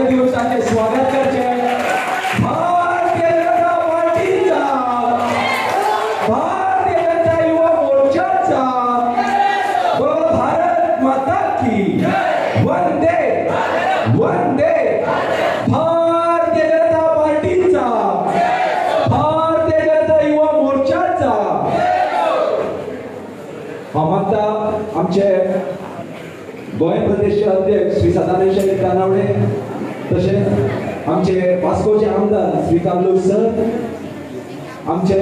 दिवसाचे स्वागत करते भारतीय जनता पार्टीचा भारतीय जनता युवा मोर्चाचा भारत माता की वंदे वंदे भारतीय जनता पार्टीचा भारतीय जनता युवा मोर्चाचा आता आमचे गोय प्रदेश अध्यक्ष श्री सदानंद शेठ कानावडे तसेच आमचे वास्कोचे आमदार श्री कामलू सर आमचे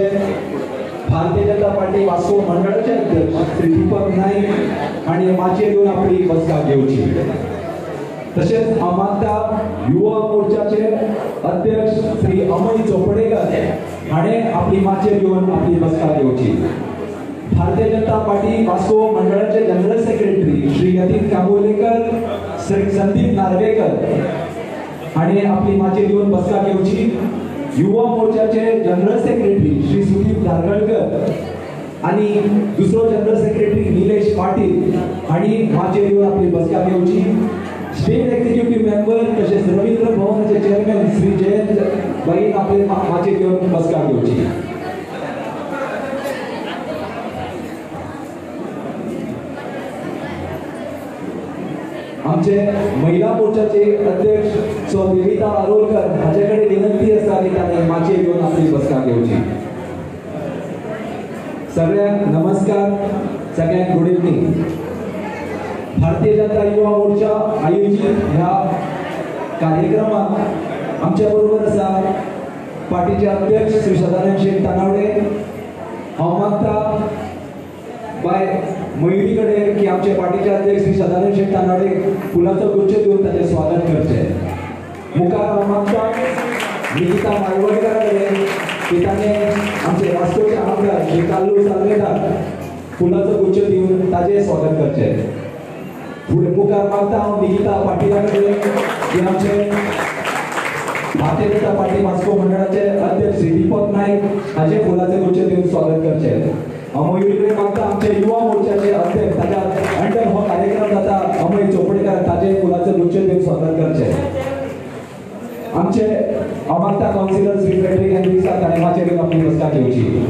भारतीय जनता पार्टी वास्को मंडळाचे अध्यक्ष श्री दीपक नाईक आणि माचे घेऊन आपली बसका घेवची तसेच आमच्या युवा मोर्चाचे अध्यक्ष श्री अमय चोपडेकर आणि आपली माचे घेऊन आपली बसका घेवची भारतीय जनता पार्टी वास्को मंडळाचे जनरल सेक्रेटरी श्री यतीन कांबोलेकर श्री संदीप नार्वेकर आणि आपली माचे घेऊन बसका घेवची युवा मोर्चाचे जनरल सेक्रेटरी श्री सुदीप धारगळकर आणि दुसरो जनरल सेक्रेटरी निलेश पाटील आणि माचे घेऊन आपली बसका घेवची स्टेट एक्झिक्युटिव्ह मेंबर तसेच रवींद्र भवनाचे चेअरमॅन श्री जयंत बाईन आपले माचे घेऊन बसका घेवची आमचे महिला मोर्चाचे अध्यक्ष सौ देविता आरोलकर माझ्याकडे विनंती असता की त्यांनी माचे घेऊन आपली बसका घेवची सगळ्यांना नमस्कार सगळ्यांना गुड इव्हनिंग भारतीय जनता युवा मोर्चा आयोजित ह्या कार्यक्रमात आमच्या बरोबर असा पार्टीचे अध्यक्ष श्री सदानंद शेठ तानावडे मागता बाय मयुरीकडे की आमच्या पार्टीचे अध्यक्ष श्री सदानंद शेठ तानावडे फुलाचा गुच्छ देऊन त्याचे स्वागत करते मुखार मागता निकिता मालवणकरांकडे की त्याने आमचे वास्तवचे आमदार श्री काल्लू सालवेदार फुलाचा गुच्छ देऊन त्याचे स्वागत करते पुढे मुखार मागता निकिता पाटीलांकडे की आमचे भारतीय जनता पार्टी वास्को मंडळाचे अध्यक्ष श्री दीपक नाईक त्याचे फुलाचे गुच्छ देऊन स्वागत करते मयुरीकडे मागता आमचे युवा मोर्चाचे अध्यक्ष त्याच्या अंडर हो कार्यक्रम जाता अमय चोपडेकर ताजे फुलाचे गुच्छ देऊन स्वागत करचे आमचे अमागता काउन्सिलर श्री फ्रेडरिक हेनरिक्स ताणे माचे घेऊन आपली बसका घेवची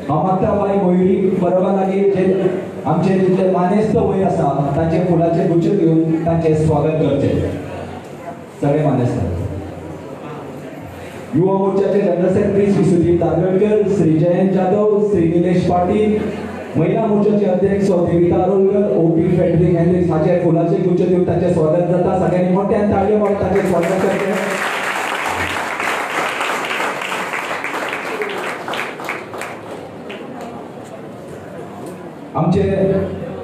अमागता बाय मयुरी बरोबर लागी जे आमचे जे मानेस्त वय असा ताचे फुलाचे गुच्छ देऊन तांचे स्वागत करचे सगळे मानेस्त युवा मोर्चाचे जनरल सेक्रेटरी श्री सुदीप दागवेकर श्री जयंत जाधव श्री निलेश पाटील महिला मोर्चाचे अध्यक्ष Sau Devita Arolkar OP Frederick Henriques हाचे फुलाचे गुच्छ देऊन त्याचे स्वागत करता सगळ्यांनी मोठ्या ताळ्या मारून त्याचे स्वागत करते आमचे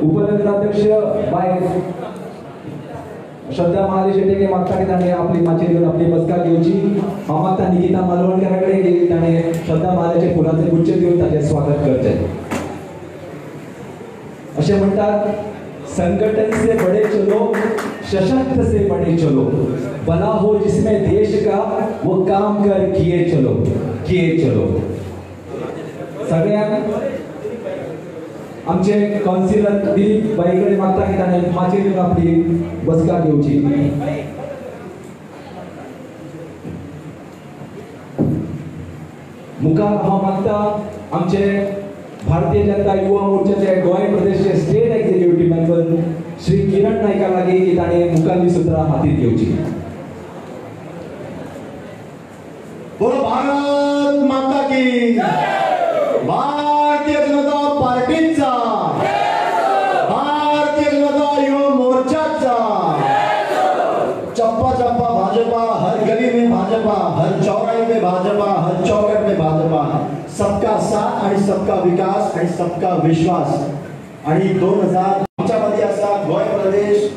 उपनगराध्यक्ष बाय श्रद्धा महादेश शेटे मागता की त्याने आपली माचे घेऊन आपली बसका घेवची मागता निकिता मालवणकरांकडे की त्याने श्रद्धा महादेशचे फुलाचे गुच्छ देऊन त्याचे स्वागत करते असे म्हणतात संगठन से बड़े चलो सशक्त से बड़े चलो बना हो जिसमें देश का वो काम कर किए चलो सगळ्यांना आमचे काउन्सिलर दिलीप बाईकडे मागता की त्याने माचे घेऊन आपली बसका घेवची मुखार हा मागता आमचे भारतीय जनता युवा मोर्चाचे गोय प्रदेशचे state executive member Shri Kiran नाईका लागे की त्याने मुखारली सूत्रा हातीत घेवची बोलो भारत माता की भारतीय जनता पार्टीचा भारतीय जनता युवा मोर्चाचा चप्पा चप्पा भाजपा हर गली में भाजपा हर चौराहे में भाजपा हर चौकट में भाजपा सबका साथ आणि सबका विकास आणि सबका विश्वास आणि 2000 आमच्यामध्ये असतात गोय प्रदेश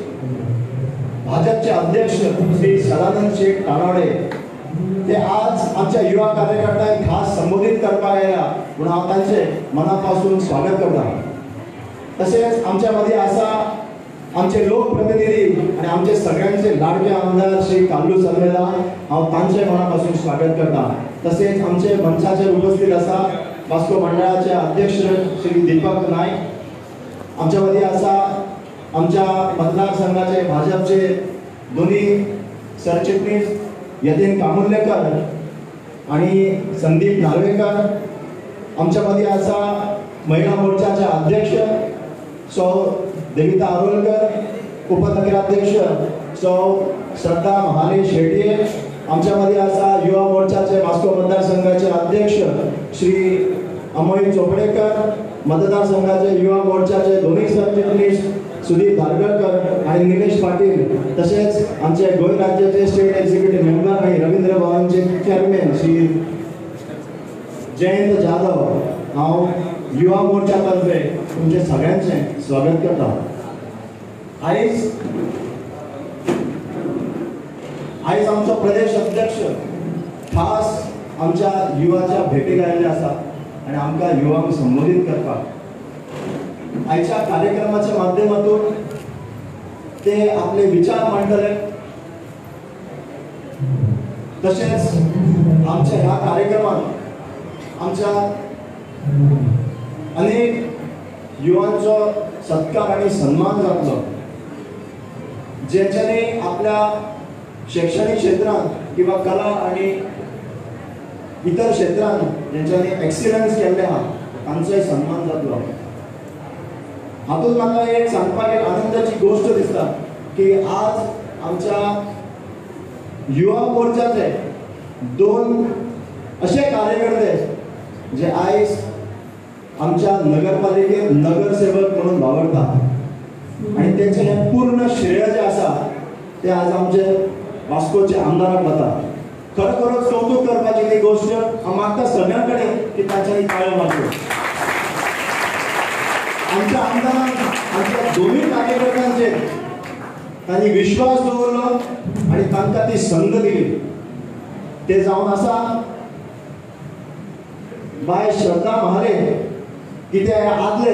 भाजपचे अध्यक्ष श्री सदानंद शेठ तानावडे ते आज आमच्या युवा कार्यकर्त्यांना खास संबोधित करता आल्या म्हणून हांव तांचे मनापासून स्वागत करता तसेच आमच्यामध्ये असा आमचे लोकप्रतिनिधी आणि आमचे सगळ्यांचे लाडके आमदार श्री काल्लू सर्वेला हांव तांचे मनापासून स्वागत करता तसेच आमचे मंचाचेर उपस्थित असा वास्को मंडळाचे अध्यक्ष श्री दीपक नाईक आमच्यामध्ये असा आमच्या मतदारसंघाचे भाजपचे दोन्ही सरचिटणीस यतीन कामुर्लेकर आणि संदीप नार्वेकर, आमच्या मध्ये आसा महिला मोर्चाचे अध्यक्ष सौ देविता आरोलकर, उपनगराध्यक्ष सौ श्रद्धा महाले शेट्ये, आमच्या मध्ये आसा युवा मोर्चाचे वास्को मतदारसंघाचे अध्यक्ष श्री अमोल चोपडेकर, मतदारसंघाचे युवा मोर्चाचे दोन्ही सरचिटणीस सुदीप धारगळकर आणि निलेश पाटील, तसेच आमचे गोय राज्याचे स्टेट एक्झिक्युटिव्ह मेंबर आणि रवींद्र भवनचे चेअरमॅन श्री जयंत जाधव, हांव युवा मोर्चातर्फे तुमचे सगळ्यांचे स्वागत करता। आयज आमचो प्रदेश अध्यक्ष खास आमच्या युवाच्या भेटीक आयिल्ले आसा आणि आमकां युवांक संबोधित करपाक आयच्या कार्यक्रमाच्या माध्यमातून ते आपले विचार मांडटले। तसेच आमच्या ह्या कार्यक्रमात आमच्या अनेक युवांचो सत्कार आणि सन्मान जातलो, ज्यांच्यानी आपल्या शैक्षणिक क्षेत्रात किंवा कला आणि इतर क्षेत्रात ज्यांच्यानी एक्सिलन्स केल्ले आहा तांचोय सन्मान जातलो। हातूंत म्हाका एक सांगपाक एक आनंदाची गोष्ट दिसता की आज आमच्या युवा मोर्चाचे दोन असे कार्यकर्ते जे आयज आमच्या नगरपालिकेत नगरसेवक म्हणून वावरतात आणि त्यांचे हे पूर्ण श्रेय जे आसा ते आज आमचे वास्कोचे आमदाराक वता। खरोखरच कौतुक करपाची ही गोष्ट हांव मागता सगळ्यां कडेन की तांच्यांनी ताळ्यो मारच्यो। आमच्या आमदारान आमच्या दोन्ही कार्यकर्त्यांचेर तांणी विश्वास दवरलो आणि तांकां ती संद दिली। ते जावन आसा बाय श्रद्धा महाले, कितें आदले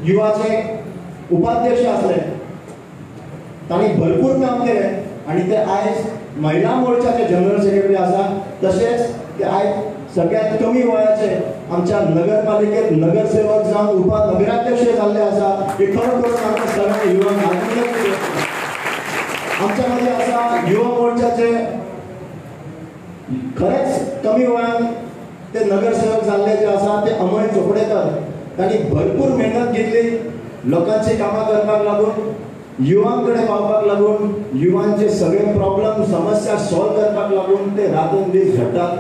युवाचे उपाध्यक्ष आसले, तांणी भरपूर काम केलें आणि ते आयज महिला मोर्चाचे जनरल सेक्रेटरी आसा। तशेंच ते आयज सगळ्यात कमी वयाचे आमच्या नगरपालिकेत नगरसेवक जावन उपनगराध्यक्ष जाल्ले आसा। हे खरोखर आमच्या सगळ्या युवांक आनंदाची गोष्ट। आमच्या मध्ये आसा युवा मोर्चाचे खरेच कमी वयान ते नगरसेवक जाल्ले जे आसा ते अमोल चोपडेकर, तांणी भरपूर मेहनत घेतली लोकांची कामां करपाक लागून, युवांकडे पावपाक लागून, युवांचे सगळे प्रॉब्लेम समस्या सॉल्व करपाक लागून ते रातोंदीस झडटात।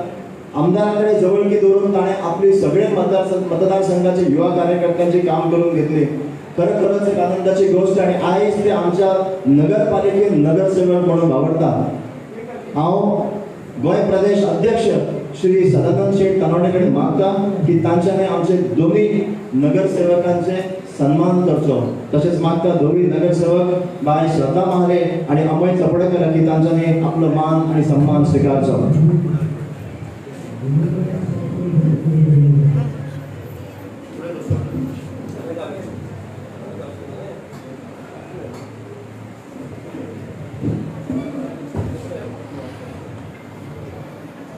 आमदाराकडे जवळकी धरून ताणे आपली सगळे मतदारसंघाचे युवा कार्यकर्त्यांचे काम करून घेतले। खरोखरच एक आनंदाची गोष्ट आणि आयज ते आमच्या नगरपालिकेत नगरसेवक म्हणून वावरतात। हांव गोय प्रदेश अध्यक्ष श्री सदानंद शेठ कानोडेकडे मागता की तांच्यानी आमचे दोन्ही नगरसेवकांचे सन्मान करचो। तसेच मागता दोन्ही नगरसेवक बाय श्रद्धा महाले आणि अमोल चोपडेकर की तांच्यानी आपलो मान आणि सन्मान स्वीकारचो।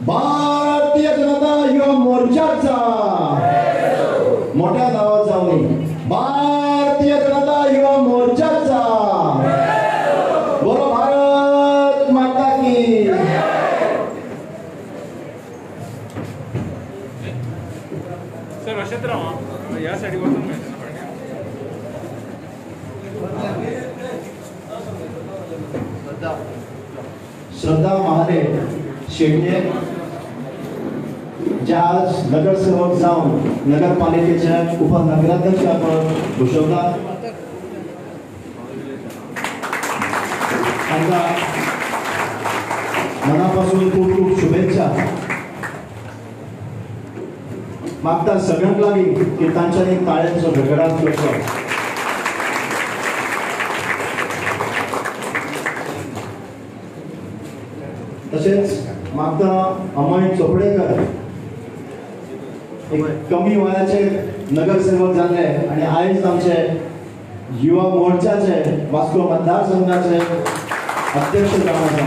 भारतीय जनता युवा मोर्चाचा मोठ्या नावात जाऊन भारतीय जनता युवा मोर्चाचा बोलो भारत माता की। सर अशात राहा यासाठी बसून श्रद्धा महाले शेट्ये जे आज नगरसेवक जाऊन नगरपालिकेच्या उपनगराध्यक्ष आपण भूषवला, त्यांना मनापासून खूप खूप शुभेच्छा मागता सगळ्यांक लागीं की तांच्यानी ताळ्यांचो गडगडाट करचो। तसेच मागता अमोल चोपडेकर एक कमी वयाचे नगरसेवक जाल्ले आणि आयज आमचे युवा मोर्चाचे वास्को मतदारसंघाचे अध्यक्ष जावन आसा।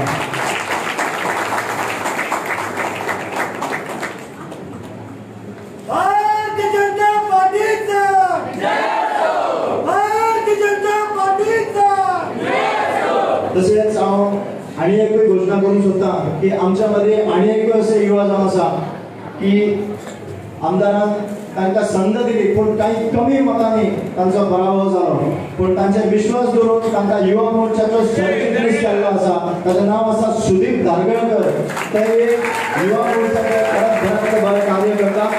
भारतीय जनता पार्टीचा जय हो, भारतीय जनता पार्टीचा जय हो। तसेच हांव आणि एक घोषणा करून सोदता की आमच्या मध्ये आणि एक असे युवा जावन आसा की आमदारान तांकां संद दिली पण काही कमी मतांनी तांचो पराभव जालो पण तांचे विश्वास दवरून तांकां युवा मोर्चाचो सरचिटणीस केल्लो आसा ताचें नांव आसा सुदीप धारगळकर ते युवा मोर्चाचे परत बरें कार्य करता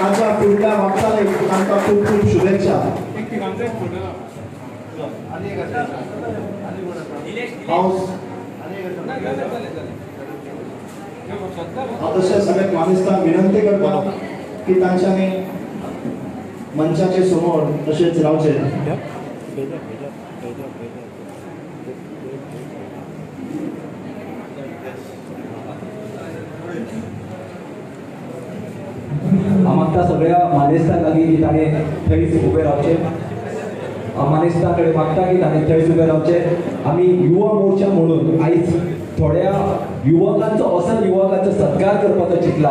तांच्या फुडल्या वाटचालीक तांकां खूब खूब शुभेच्छा हांव तशें सगळ्याक मानेस्तांक विनंती करता की तांच्यांनी मंचाचे समोर तशेंच रावचें मागता सगळ्या मानेस्तां लागीं की ताणें थंयच उबे रावचे मानेस्तां कडेन मागता की ताणें थंयच उबे रावचे आमी युवा मोर्चा म्हणून आयज थोड्या युवकांचो असो युवकांचो सत्कार करपाचो चिंतला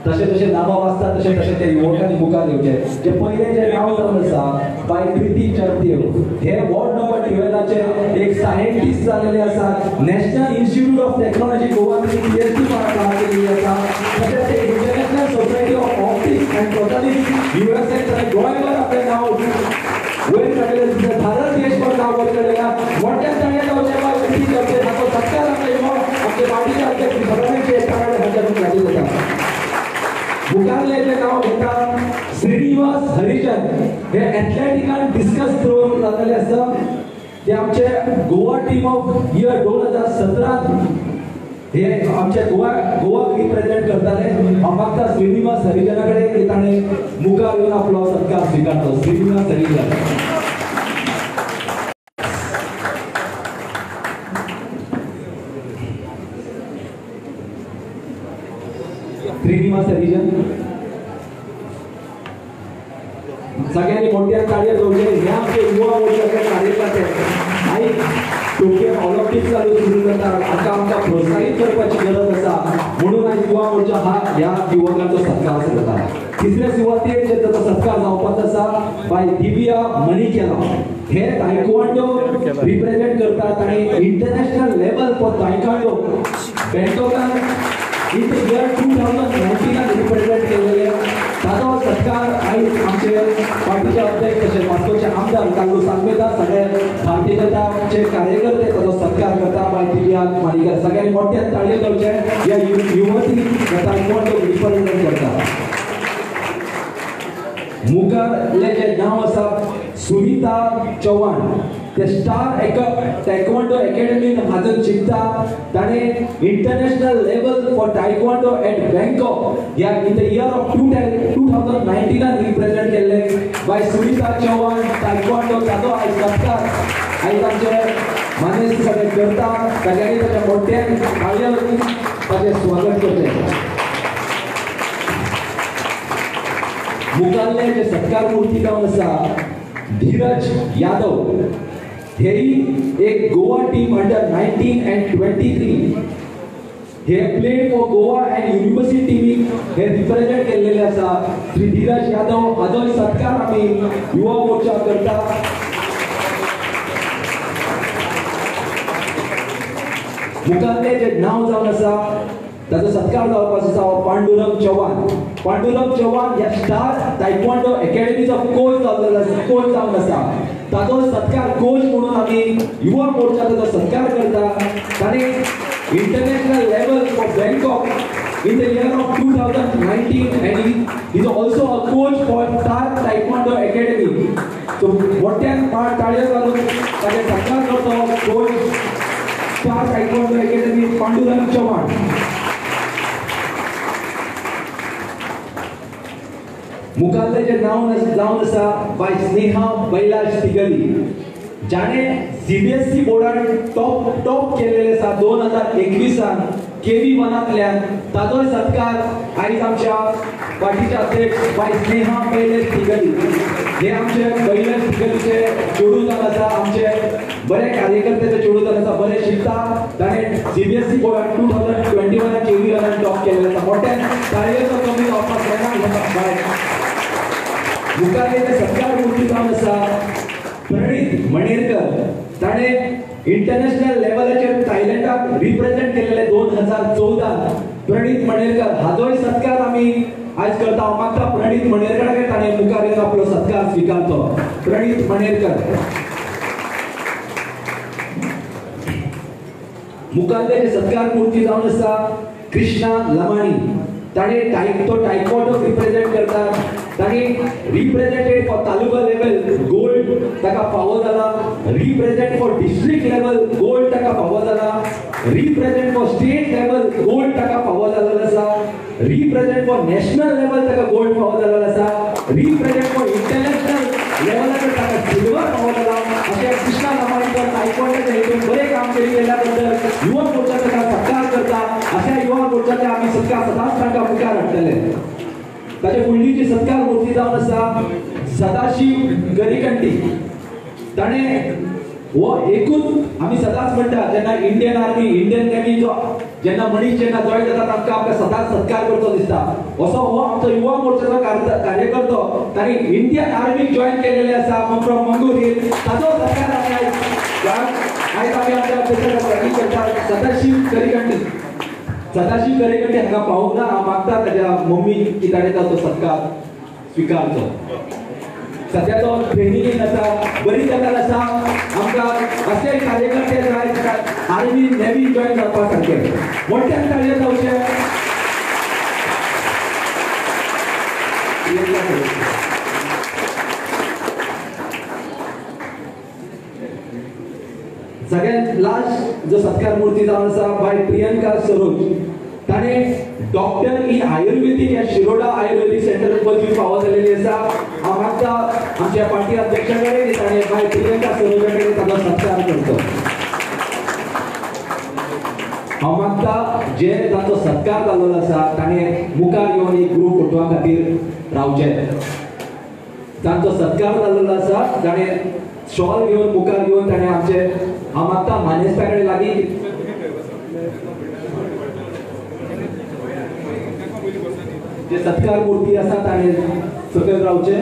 तशें तशें नांवां वाचता तशें तशें ते युवकांनी मुखार येवचे जे पयलें जें नांव जावन आसा बाय प्रिती चर्तेव हे वॉर्ड नंबर 12 एक सायंटिस्ट जालेले आसात National Institute of Technology Goa PhD केलेली आसा तशेंच ते International Society of Optics and Photonics USA गोंयभर आपलें नांव वयर काडलेलें भारत देशभर नांव वयर काडलेलें मोठ्या ताणें जावचें बाय प्रिती चर्तेव हाचो सत्कार आमचे पार्टीचे अध्यक्ष सदानंद शेटकारान हांच्याकडून घातलेलो आसा मुखारलें नाव घेता श्रीनिवास हरिचंद हे एथलेटिकान डिस्कस थ्रो जाताले आसा ते आमचे गोवा टीम ऑफ इयर 2017 हे आमचे गोवा रिप्रेझेंट करताले हांव मागता श्रीनिवास हरिचंदा कडेन की ताणें मुखार येवन आपलो सत्कार स्विकारतो श्रीनिवास हरिचंद श्रीनिवास हरिचंद सगळ्यांनी मोठ्या ताळयो घेवचे हे आमचे युवा मोर्चाचे कार्यकर्ते आयज टोकियो ऑलिंपिक्स चालू सुरू जाता हाका आमकां प्रोत्साहीत करपाची गरज आसा म्हणून आयज युवा मोर्चा ह्या युवकांचो सत्कार करता तिसऱ्या सुवातेर जे ताचो सत्कार जावपाचो आसा बाय दिव्या मणिकेला हे तायक्वांडो रिप्रेझेंट करता ताणें इंटरनॅशनल लेवल फॉर तायक्वांडो बँकॉकान in the year 2019 रिप्रेझेंट केलेले ताचो सत्कार आयज आमचे पार्टीचे अध्यक्ष तशेंच वास्कोचे आमदार कांगू सांगवेता सगळे भारतीय जनताचे कार्यकर्ते ताचो सत्कार करता बाय दिव्या मणिकेला सगळ्यांनी मोठ्या ताळयो घेवचे ह्या युवती तायक्वांडो रिप्रेझेंट करता मुखारले जे नांव आसा सुनीता चव्हाण ते स्टार टायक्वांडो अकॅडमीन हाजर शिकता ताणें international level for taekwondo at Bangkok ह्या in the year of 2019 represent केल्ले बाय सुनीता चव्हाण टायक्वांडो ताचो आयज सत्कार आयज आमचे मानेस्त सगळे करता सगळ्यांनी ताच्या मोठ्यान ताळयो ताचें स्वागत करचें मुखारले जे सत्कार मूर्ती जावन आसा धीरज यादव हेही एक गोवा टीम अंडर 19 and 23 हे played for Goa and university टीमीक हे रिप्रेझेंट केलेले आसा श्री धीरज यादव हाचोय सत्कार आमी युवा मोर्चा करता मुखारले जे नाव जावन आसा ताचो सत्कार जावपाचो आसा पांडुरंग चव्हाण ह्या स्टार टायक्वांडो अकॅडमीचो कोच जावन आसा ताचो सत्कार कोच म्हणून आमी युवा मोर्चा ताचो सत्कार करता ताणें international level for Bangkok in the year of 2019 and he is also a coach for Star Taekwondo Academy. So मोठ्यान ताळयो घालून ताचे सत्कार करतो coach Star Taekwondo Academy Pandurang Chavan मुखारले जे नाव जावन आसा बाय स्नेहा बैलाश तिगली जाणे CBSE बोर्डान टॉप केलेले आसा 2021 KV1तल्यान ताचो सत्कार आयज आमच्या पार्टीचे अध्यक्ष बाय स्नेहा बैलाश तिगली हे आमचे बैलाश तिगलीचे चेडू जावन आसा आमचे बरे कार्यकर्त्याचे चेडू जावन आसा बरे शिकता ताणें CBSE बोर्डान 2021 KV1 टॉप केलेले आसा मोठ्यान ताळयोचो कमी जावपाक जायना मुखारले सत्कार मूर्ती जावन आसा प्रणीत मणेरकर ताणें इंटरनॅशनल लेवलाचेर थायलंडाक रिप्रेझेंट केलेले 2014 प्रणीत मणेरकर हाचोय सत्कार आमी आज करता. हांव मागता प्रणीत मणेरकराक ताणें मुखार येवन आपलो सत्कार स्विकारचो. प्रणीत मणेरकर मुखारले जे सत्कार मूर्ती जावन आसा कृष्णा लमाणी. ताणें टायकोंडो रिप्रेझेंट करता. ताणें represented for taluka level gold ताका फावो जाला. Represent for district level gold ताका फावो जाला. Represent for state level gold ताका फावो जाल्लो आसा. रिप्रेझेंट फॉर नॅशनल लेवल ताका गोल्ड फावो जाल्लो आसा. रिप्रेझेंट फॉर इंटरनॅशनल लेवलाचेर ताका सिल्वर फावो जाला. अशें कृष्णा लमाणीकर टायकोंडाच्या हितून बरें काम केल्या बद्दल युवा मोर्चा ताका सत्कार करता. अशा युवा मोर्चाचे आमी सत्कार सदांच तांकां मुखार हाडटले. ताचे फुडली जी सत्कार मूर्ती जावन आसा सदाशिव गरीकंटी. ताणें हो एकूच आमी सदांच म्हणटा जेन्ना इंडियन आर्मी इंडियन नेव्हीचो जेन्ना मनीस जेन्ना जॉइन जाता तांकां आमकां सदांच सत्कार करचो दिसता. असो हो आमचो युवा मोर्चाचो कार्यकर्तो ताणी इंडियन आर्मीक जॉइन केलेले आसा फ्रॉम मंगूर हिल. ताचो सत्कार आयज आमी आमच्या अध्यक्षाक करता. सदाशिव गरीकंटी हांगा पावूंक ना. हांव मागता ताच्या मम्मीक की ताणें ताचो सत्कार स्विकारचो. सध्या तो ट्रेनिंगेक आसा. बरी गजाल आसा. आमकां अशे कार्यकर्ते जाय आर्मी नेव्ही जॉइन जावपा सारके. मोठ्यान ताळयो जावचे. सगळ्यात लास्ट जो सत्कार मूर्ती जावन आसा बाय प्रियंका सरोज. ताणें डॉक्टर इन आयुर्वेदिक या शिरोडा आयुर्वेदिक सेंटर पदवी फावो जाल्ली आसा. हांव मागता आमच्या पार्टी अध्यक्षा कडेन की ताणें बाय प्रियंका सरोजा कडेन ताचो सत्कार करचो. हांव मागता जे ताचो सत्कार जाल्लो आसा ताणें मुखार येवन एक ग्रूप फोटोवा खातीर रावचें. तांचो सत्कार जाल्लो आसा ताणें शॉल घेवन मुखार घेवन ताणें आमचे हांव मागता मानेस्ता कडेन लागीं जे सत्कार मूर्ती आसा ताणें सकयल रावचे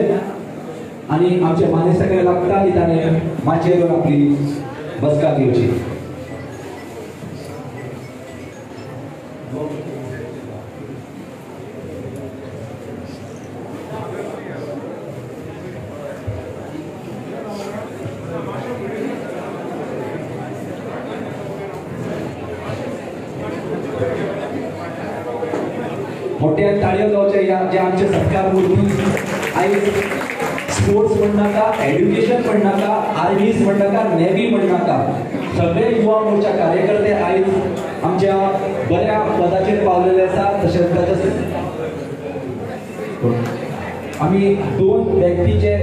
आनी आमचे मानेस्ता कडेन लागता की ताणें माचयेर येवन आपली बसका घेवची. मोठ्या ताळयो जावचे जे आमचे सत्कार मूर्ती आयज स्पोर्ट्स म्हणनाका एड्युकेशन म्हणनाका आर्मीज म्हणनाका नेव्ही म्हणनाका सगळे युवा मोर्चा कार्यकर्ते आयज आमच्या बऱ्या पदाचेर पावलेले आसा. तशेंच आमी दोन व्यक्तीचे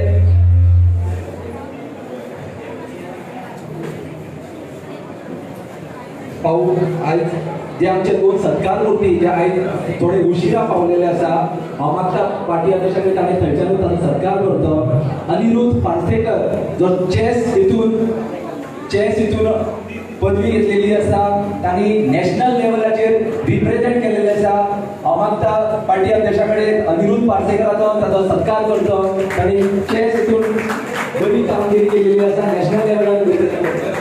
पावून आयज जे आमचे दोन सत्कार मूर्ती जे आयज थोडे उशिरा पावलेले आसा. हांव मागता पार्टी अध्यक्षाक ताणें थंयच्यानूच ताचो सत्कार करतो. अनिरुद्ध पार्सेकर जो चेस हितून पदवी घेतलेली आसा. तांणी नॅशनल लेवलाचेर रिप्रेझेंट केलेले आसा. हांव मागता पार्टी अध्यक्षा कडेन अनिरुद्ध पार्सेकराचो ताचो सत्कार करतो. तांणी चेस हितून बरी कामगिरी केलेली आसा. नॅशनल लेवलार रिप्रेझेंट करता.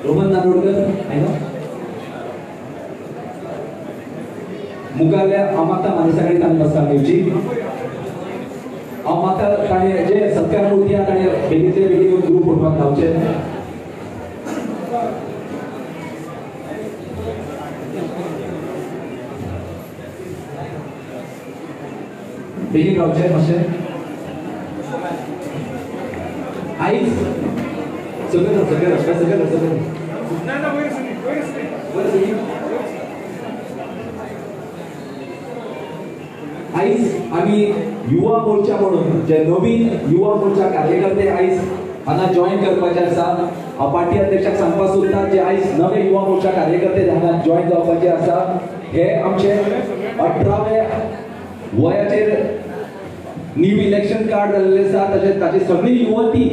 रोमन नारोडकर आहे ना मुखारल्या हांव मागता मानेस्ता कडेन ताणें बसका घेवची. हांव मागता ताणें जे सत्कार मूर्ती आहा ताणें बेगींतले बेगीन ग्रूप फोटोवाक धांवचे. बेगीन रावचे मातशें. आयज सगळें आयज आमी युवा मोर्चा म्हणून जे नवीन युवा मोर्चा कार्यकर्ते आयज हांगा जॉइन करपाचे आसा. हांव पार्टी अध्यक्षाक सांगपाक सोदता जे आयज नवे युवा मोर्चा कार्यकर्ते हांगा जॉइन जावपाचे आसा हे आमचे 18व्या वयाचेर न्यू इलेक्शन कार्ड जाल्लेले आसा. तशेंच ताची सगळी युवती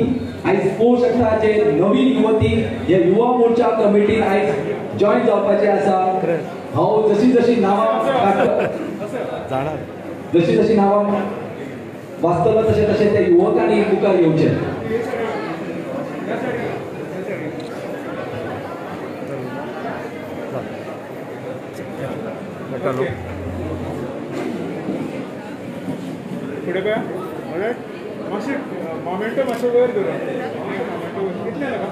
आयज पळोवंक शकता जे नवीन युवती जे युवा मोर्चा कमिटीन आयज जॉईन जावपाचे आसा हांव जशी नांवां जशी नांवां वाचतलो तशें त्या युवकांनी मुखार येवचें. फुडें पळया म्हणजे मातशें मोमेंटम मातशें वयर धरून कितलें नाका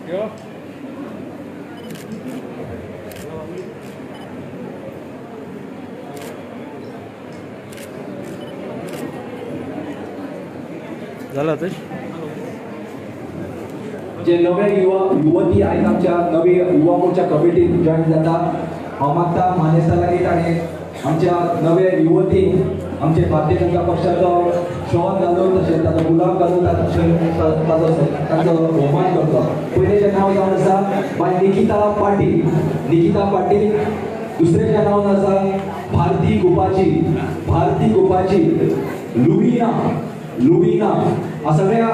यो झालं ते जे नवे युवती आयज आमच्या नवी युवा मोर्चा कमिटीन जॉईन जाता हांव मागता मानेस्ता लागीं ताणें आमच्या नवे युवती आमचे भारतीय जनता पक्षाचो शॉल घालून तशेंच ताचो गुलाब घालून ताचो भोवमान करतो. पयलेंचें नांव जावन आसा बाय निकिता पाटील. दुसरें नांव आसा भारती गोपाची लुबिना हा सगळ्या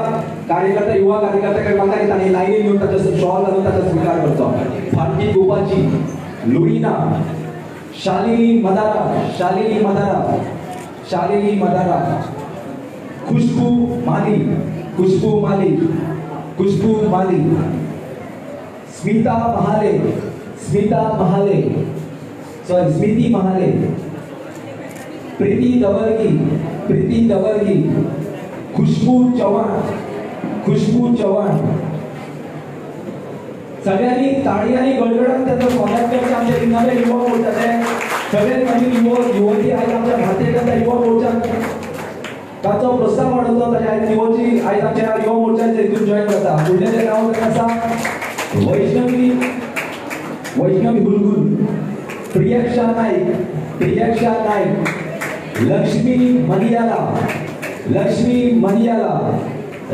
कार्यकर्ता युवा कार्यकर्त्याकडे मागता ताणें लायनीन घेवन ताचो शॉल घालून ताचो स्वीकार करतो. भारती गोपाची, लुबिना, शालिनी मदारा, खुशबू माली, स्मिती महाले, प्रीति दवर्गी, खुशबू चव्हाण सगळ्यांनी ताळी आणि गडगडाट त्याचं स्वागत करता आमच्या नवे युवा मोर्चाचे सगळे नवीन युवती आयज आमच्या भारतीय जनता युवा मोर्चा ताचो प्रोत्साहन वाडोवचो ताच्या आयज युवती आयज आमच्या युवा मोर्चाचे हितून जॉईन जाता. फुडलें नांव आसा वैष्णवी हुलगुल, प्रियक्षा नाईक, लक्ष्मी मनियाला,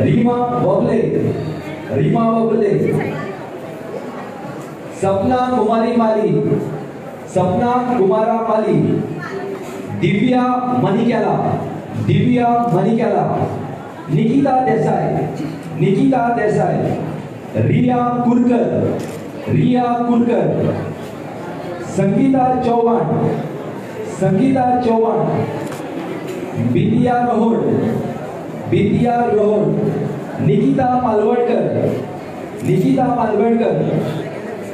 रीमा बबले, सपना कुमारा माली, दिव्या मनिकेला, निकिता देसाई, रिया कुरकर, संगीता चौहान, बिंदिया रोहन, निकिता मालवणकर,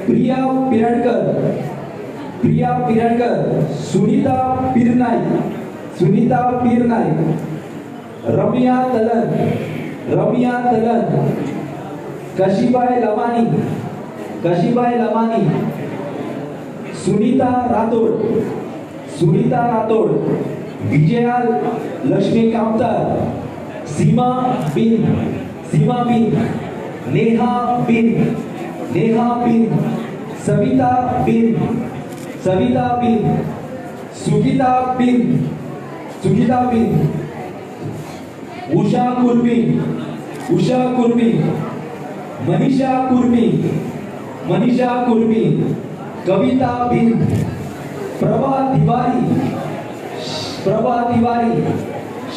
प्रिया पिरणकर, सुनीता पीरनाईक, रम्या तलन, कशिबाई लमानी, सुनीता राठोड, विजया लक्ष्मी कामतार, सीमा बिन, नेहा बिन, सविता बिन, सुगीता बिन, उषा कुर्मी, मनीषा कुर्मी, कविता बिन, प्रभा तिवारी,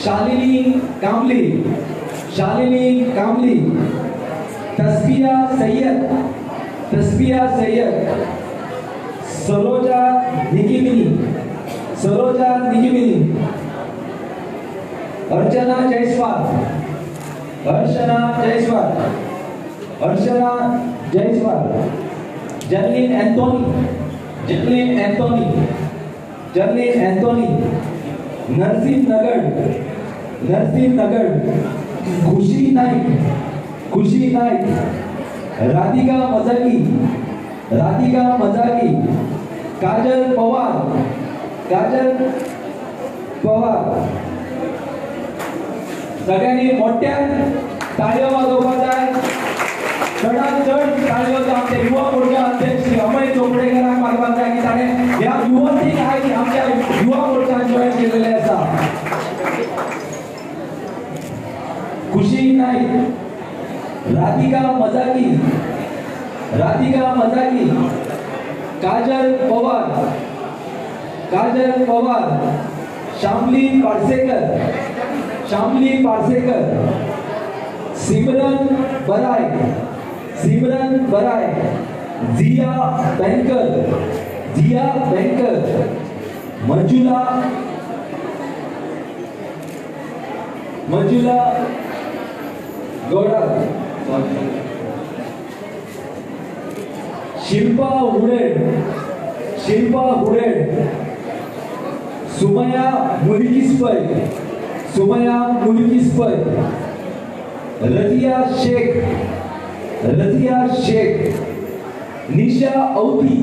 शालिनी कामली, तस्बिया सैयद, सरोजा निगिमिनी, अर्चना जयसवाल, जर्लिन एंथोनी, नरसिंह नगर, खुशी नाइक, राधिका मजाकी, काजल पवार, सगळ्यांनी मोठ्यान ताळयो वाजोवपाक जाय. चडांत चड ताळयो आमच्या युवा मोर्चा अध्यक्ष श्री अमय चोपडेकरांक मारपाक जाय की ताणें ह्या युवतीक आयज आमच्या युवा मोर्चान जॉईन केलेले आसा. खुशी नाईक, राधिका मजाकी, काजल पवार, शामली पारसेकर, सिमरन बराय, जिया बैंकर, मंजुला गौड़ा, शिल्पा हुडेड, सुमया मुलिकिस्पय, रजिया शेख, निशा औती,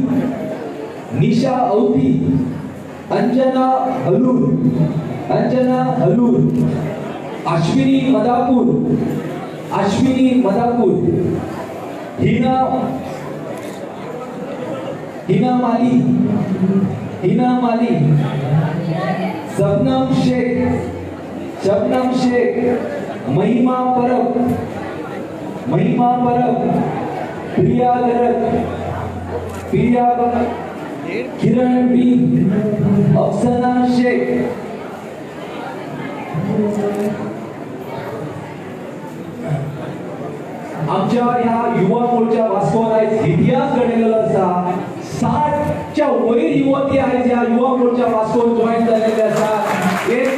अंजना हलूर, अश्विनी मदापुर, हिना माली, शबनम शेख, महिमा परब, प्रिया किरण बी, अफसना शेख, आमच्या ह्या युवा मोर्चा वास्कोन आयज इतिहास घडलेलो आसा. 60च्या वयर युवती आयज ह्या युवा मोर्चा वास्कोन जॉइन जाल्लेले आसा. एक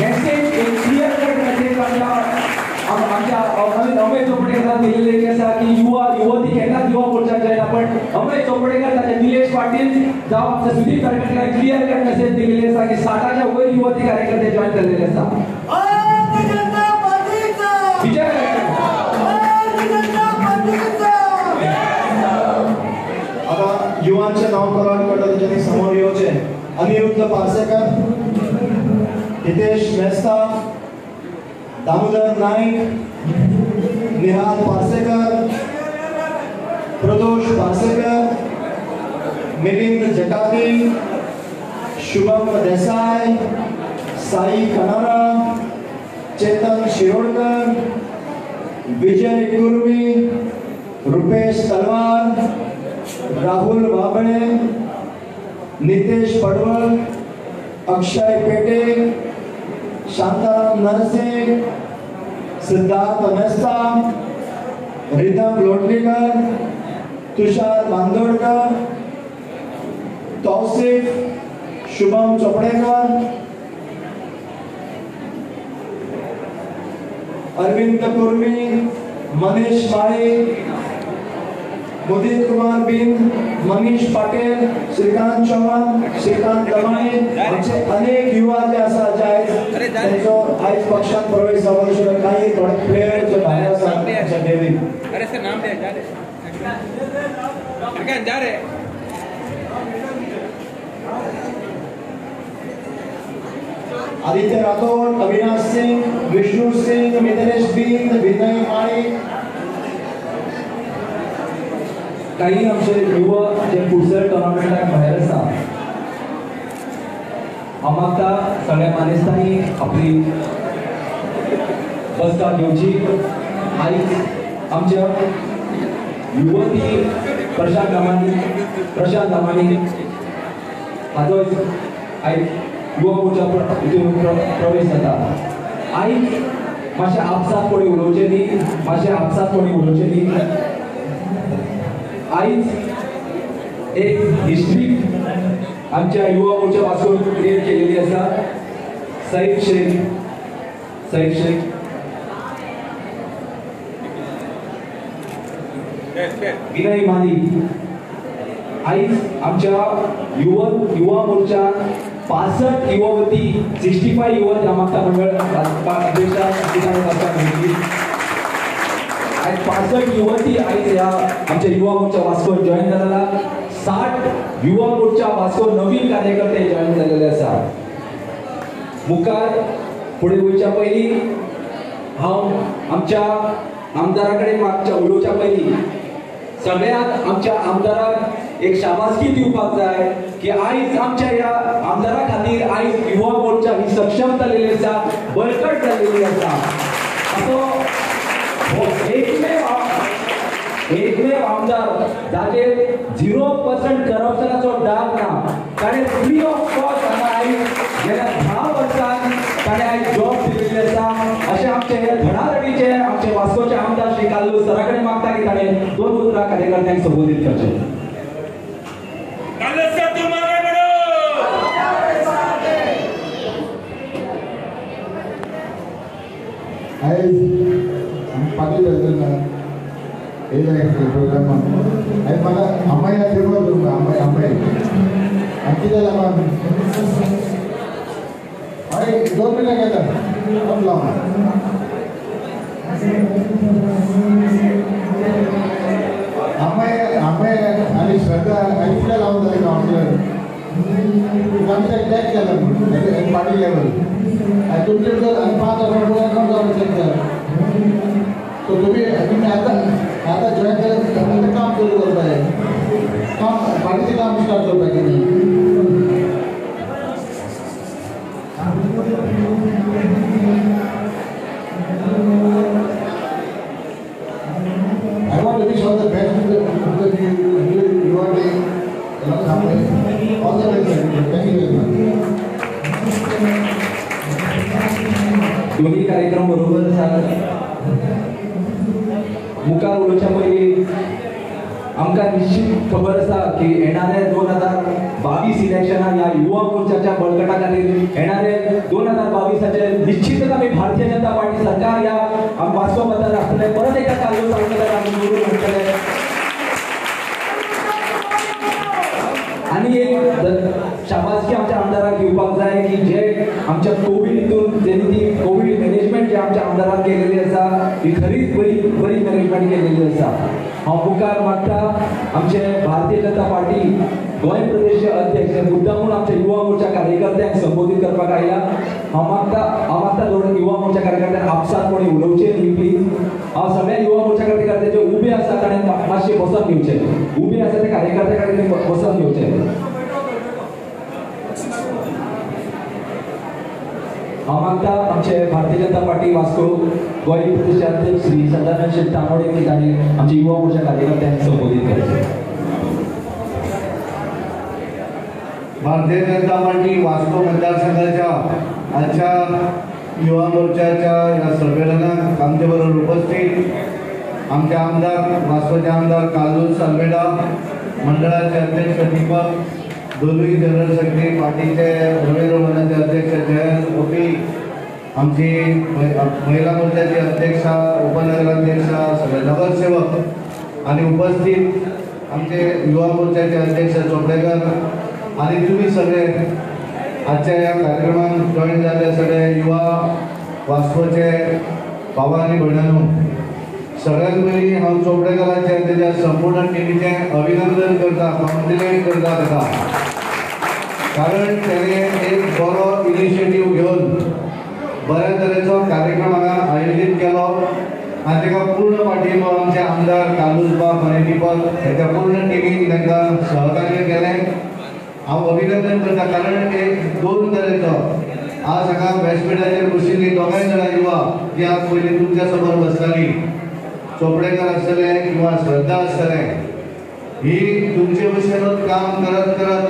मेसेज, एक क्लियर कट मेसेज आमच्या अमय चोपडेकर दिलेली आसा की युवती केन्नाच युवा मोर्चा जायना, पण अमय चोपडेकर ताचे निलेश पाटील जावं आमच्या सुदीप कार्यकर्त्यांनी क्लियर कट मेसेज दिलेली आसा की 60च्या वयर युवती कार्यकर्ते जॉइन जाल्लेले आसा. आता युवांचे नामकरण करता त्याच्यानी समोर येवचे. अनिरुद्ध पार्सेकर, हितेश मेस्ता, दामोदर नाईक, निहाल पार्सेकर, प्रदोष पार्सेकर, मिलिंद जकाती, शुभम देसाई, साई कनारा, चेतन शिरोडकर, विजय कुर्मी, रुपेश तलवार, राहुल बाबळे, नितेश पडवळ, अक्षय पेटे, शांताराम नरसे, सिद्धार्थ मेस्ता, रिदम लोटलीकर, तुषार बांदोडकर, तौसिफ, शुभम चोपडेकर, अरविंद कुर्मी, मनीष माळी, मुदित कुमार बिन, मनीष पाटील, श्रीकांत चव्हाण, श्रीकांत दमाणे, आमचे अनेक युवा जे आसा जे आयज त्यांचो आयज पक्षात प्रवेश जावो आशिल्लो. काही थोडे प्लेयर जे भायर आसा आमच्या डेवीक. अरे सर नाम दे जा रे आदित्य राठौर, अविनाश सिंह, विष्णु सिंह, मिथिलेश बिंद, विनय माळी, काही आमचे युवा जे फुटसर टुर्नामेंटाक भायर आसा. आमकां सगळ्या मानेस्तांनी आपली बसका घेवची. आयज आमच्या युवती प्रशांत दामानी हाजो आयज युवा मोर्चा प्रवेश जाता. आयज मातशें आपसात कोणी उलोवचें न्ही. आयज एक हिस्ट्री आमच्या युवा मोर्चा वास्कोन क्रिएट केलेली आसा. सईद शेख, विनय माली. आयज आमच्या युवा मोर्चा 65 युवती, 65 युवती आमकां मंडळ अध्यक्षा आज 65 युवती आयज ह्या आमच्या युवा मोर्चा वास्को जॉइन जालेला. 60 युवा मोर्चा वास्को नवीन कार्यकर्ते जॉइन झालेले आसा. मुखार पुढे वयच्या पयलीं हांव आमच्या आमदाराकडे मागच्या उलोवच्या पयलीं सगळ्यात आमच्या आमदाराक एक शाबासकी दिवपाक जाय की आयज आमच्या ह्या आमदारा खातीर आयज युवा मोर्चा ही सक्षम जाल्लेली आसा, बळकट जाल्लेली आसा. असो एकमेव एकमेव आमदार जाचेर 0% करप्शनाचो डाग ना ताणें फ्री ऑफ कॉस्ट हांगा आयज गेल्या 10 वर्सांत ताणें आयज जॉब दिल्ले आसा अशें आमचे हे धडाधडीचे आमचे वास्कोचे आमदार श्री काल्लू सरा कडेन मागता की ताणें 2 उतरां कार्यकर्त्यांक संबोधीत करचें. आयज पाटील हे प्रोग्राम आयज म्हाका आमाय फेमस करूंक आमाय आनी कितें लागून हांवें 2 मिनटां घेता फोन लावन आमाय आनी श्रद्धा आनी कितें लावन जालें कावन्सिलर आमच्या टॅक्स केला म्हणून पार्टी लेवल तुमचे जर 5,000 शकता तो तुम्ही आता जॉईन केलं काम सुरू करताय काम पार्टीचे काम स्टार्ट करताय की नाही. I want to wish all the best to you are doing all the best. Thank you very much. दोन्ही कार्यक्रम बरोबर मुखार उलोवच्या पयलीं आमकां निश्चित खबर आसा की येणारे 2022 इलेक्शनाक ह्या युवा मोर्चाच्या बळकटा खातीर येणारे 2022चे निश्चितच आमी भारतीय जनता पार्टी सरकार ह्या वास्को बद्दल आसतले. परत एकदा काल्लू सांगतले आमी निवडून म्हणटले आनी एक शाबासकी आमच्या आमदाराक दिवपाक जाय की जे आमच्या कोविड हितून तेणी ती कोविड मॅनेजमेंट जे आमच्या आमदारान केलेली आसा ती खरीच बरी मॅनेजमेंट केलेली आसा. हांव मुखार मागता आमचे भारतीय जनता पार्टी गोंय प्रदेश अध्यक्ष मुद्दामून आमच्या युवा मोर्चा कार्यकर्त्यांक संबोधीत करपाक आयला. हांव मागता युवा मोर्चा कार्यकर्त्यांक आपसातपणी उलोवचें न्ही प्लीज. हांव सगळ्या युवा मोर्चा कार्यकर्ते जे उबे आसा ताणें मातशें बसोन घेवचें. उबे आसा ते कार्यकर्ते कडेन बसोन घेवचें. हांव मागता आमचे भारतीय जनता पार्टी वास्को गोंय प्रदेश अध्यक्ष श्री सदानंद शेट तानोडे की ताणें आमच्या युवा मोर्चा कार्यकर्त्यांक संबोधीत करचें. भारतीय जनता पार्टी वास्को मतदारसंघाच्या आजच्या युवा मोर्चाच्या या संमेलनात आमच्या बरोबर उपस्थित आमचे आमदार वास्कोचे आमदार काल्लू साल्मेडा, मंडळाचे अध्यक्ष दीपक, दोनूय जनरल सेक्रेटरी पार्टीचे रवींद्र भवनाचे अध्यक्ष जयंत ओपी, आमची महिला मोर्चाची अध्यक्षा, उपनगराध्यक्षा, सगळे नगरसेवक आणि उपस्थित आमचे युवा मोर्चाचे अध्यक्ष चोपडेकर आणि तुम्ही सगळे आजच्या या कार्यक्रमात जॉईन झाले सगळे युवा वास्कोचे भावा आणि भयणांनो, सगळ्यात पयलीं हांव चोपडेकराचे आनी तेज्या संपूर्ण टिमीचे अभिनंदन करता, कॉम्प्लिमेंट करता ताका, कारण तेणें एक बरो इनिशिएटीव घेवन बऱ्या तरेचो कार्यक्रम हांगा आयोजीत केलो आनी ताका पूर्ण पाठिंबो आमचे आमदार कालूजबाब आनी दीपक हेच्या पूर्ण टिमीन तांकां सहकार्य केलें. हांव अभिनंदन करता कारण एक 2 तरेचो आज हांगा व्यासपीठाचेर बशिल्लीं दोगांय जाणां युवा जी आज पयलीं तुमच्या समोर बसतालीं, चोपडेकर आसतले किंवा श्रद्धा आसतले, ही तुमचे भशेनूच काम करत करत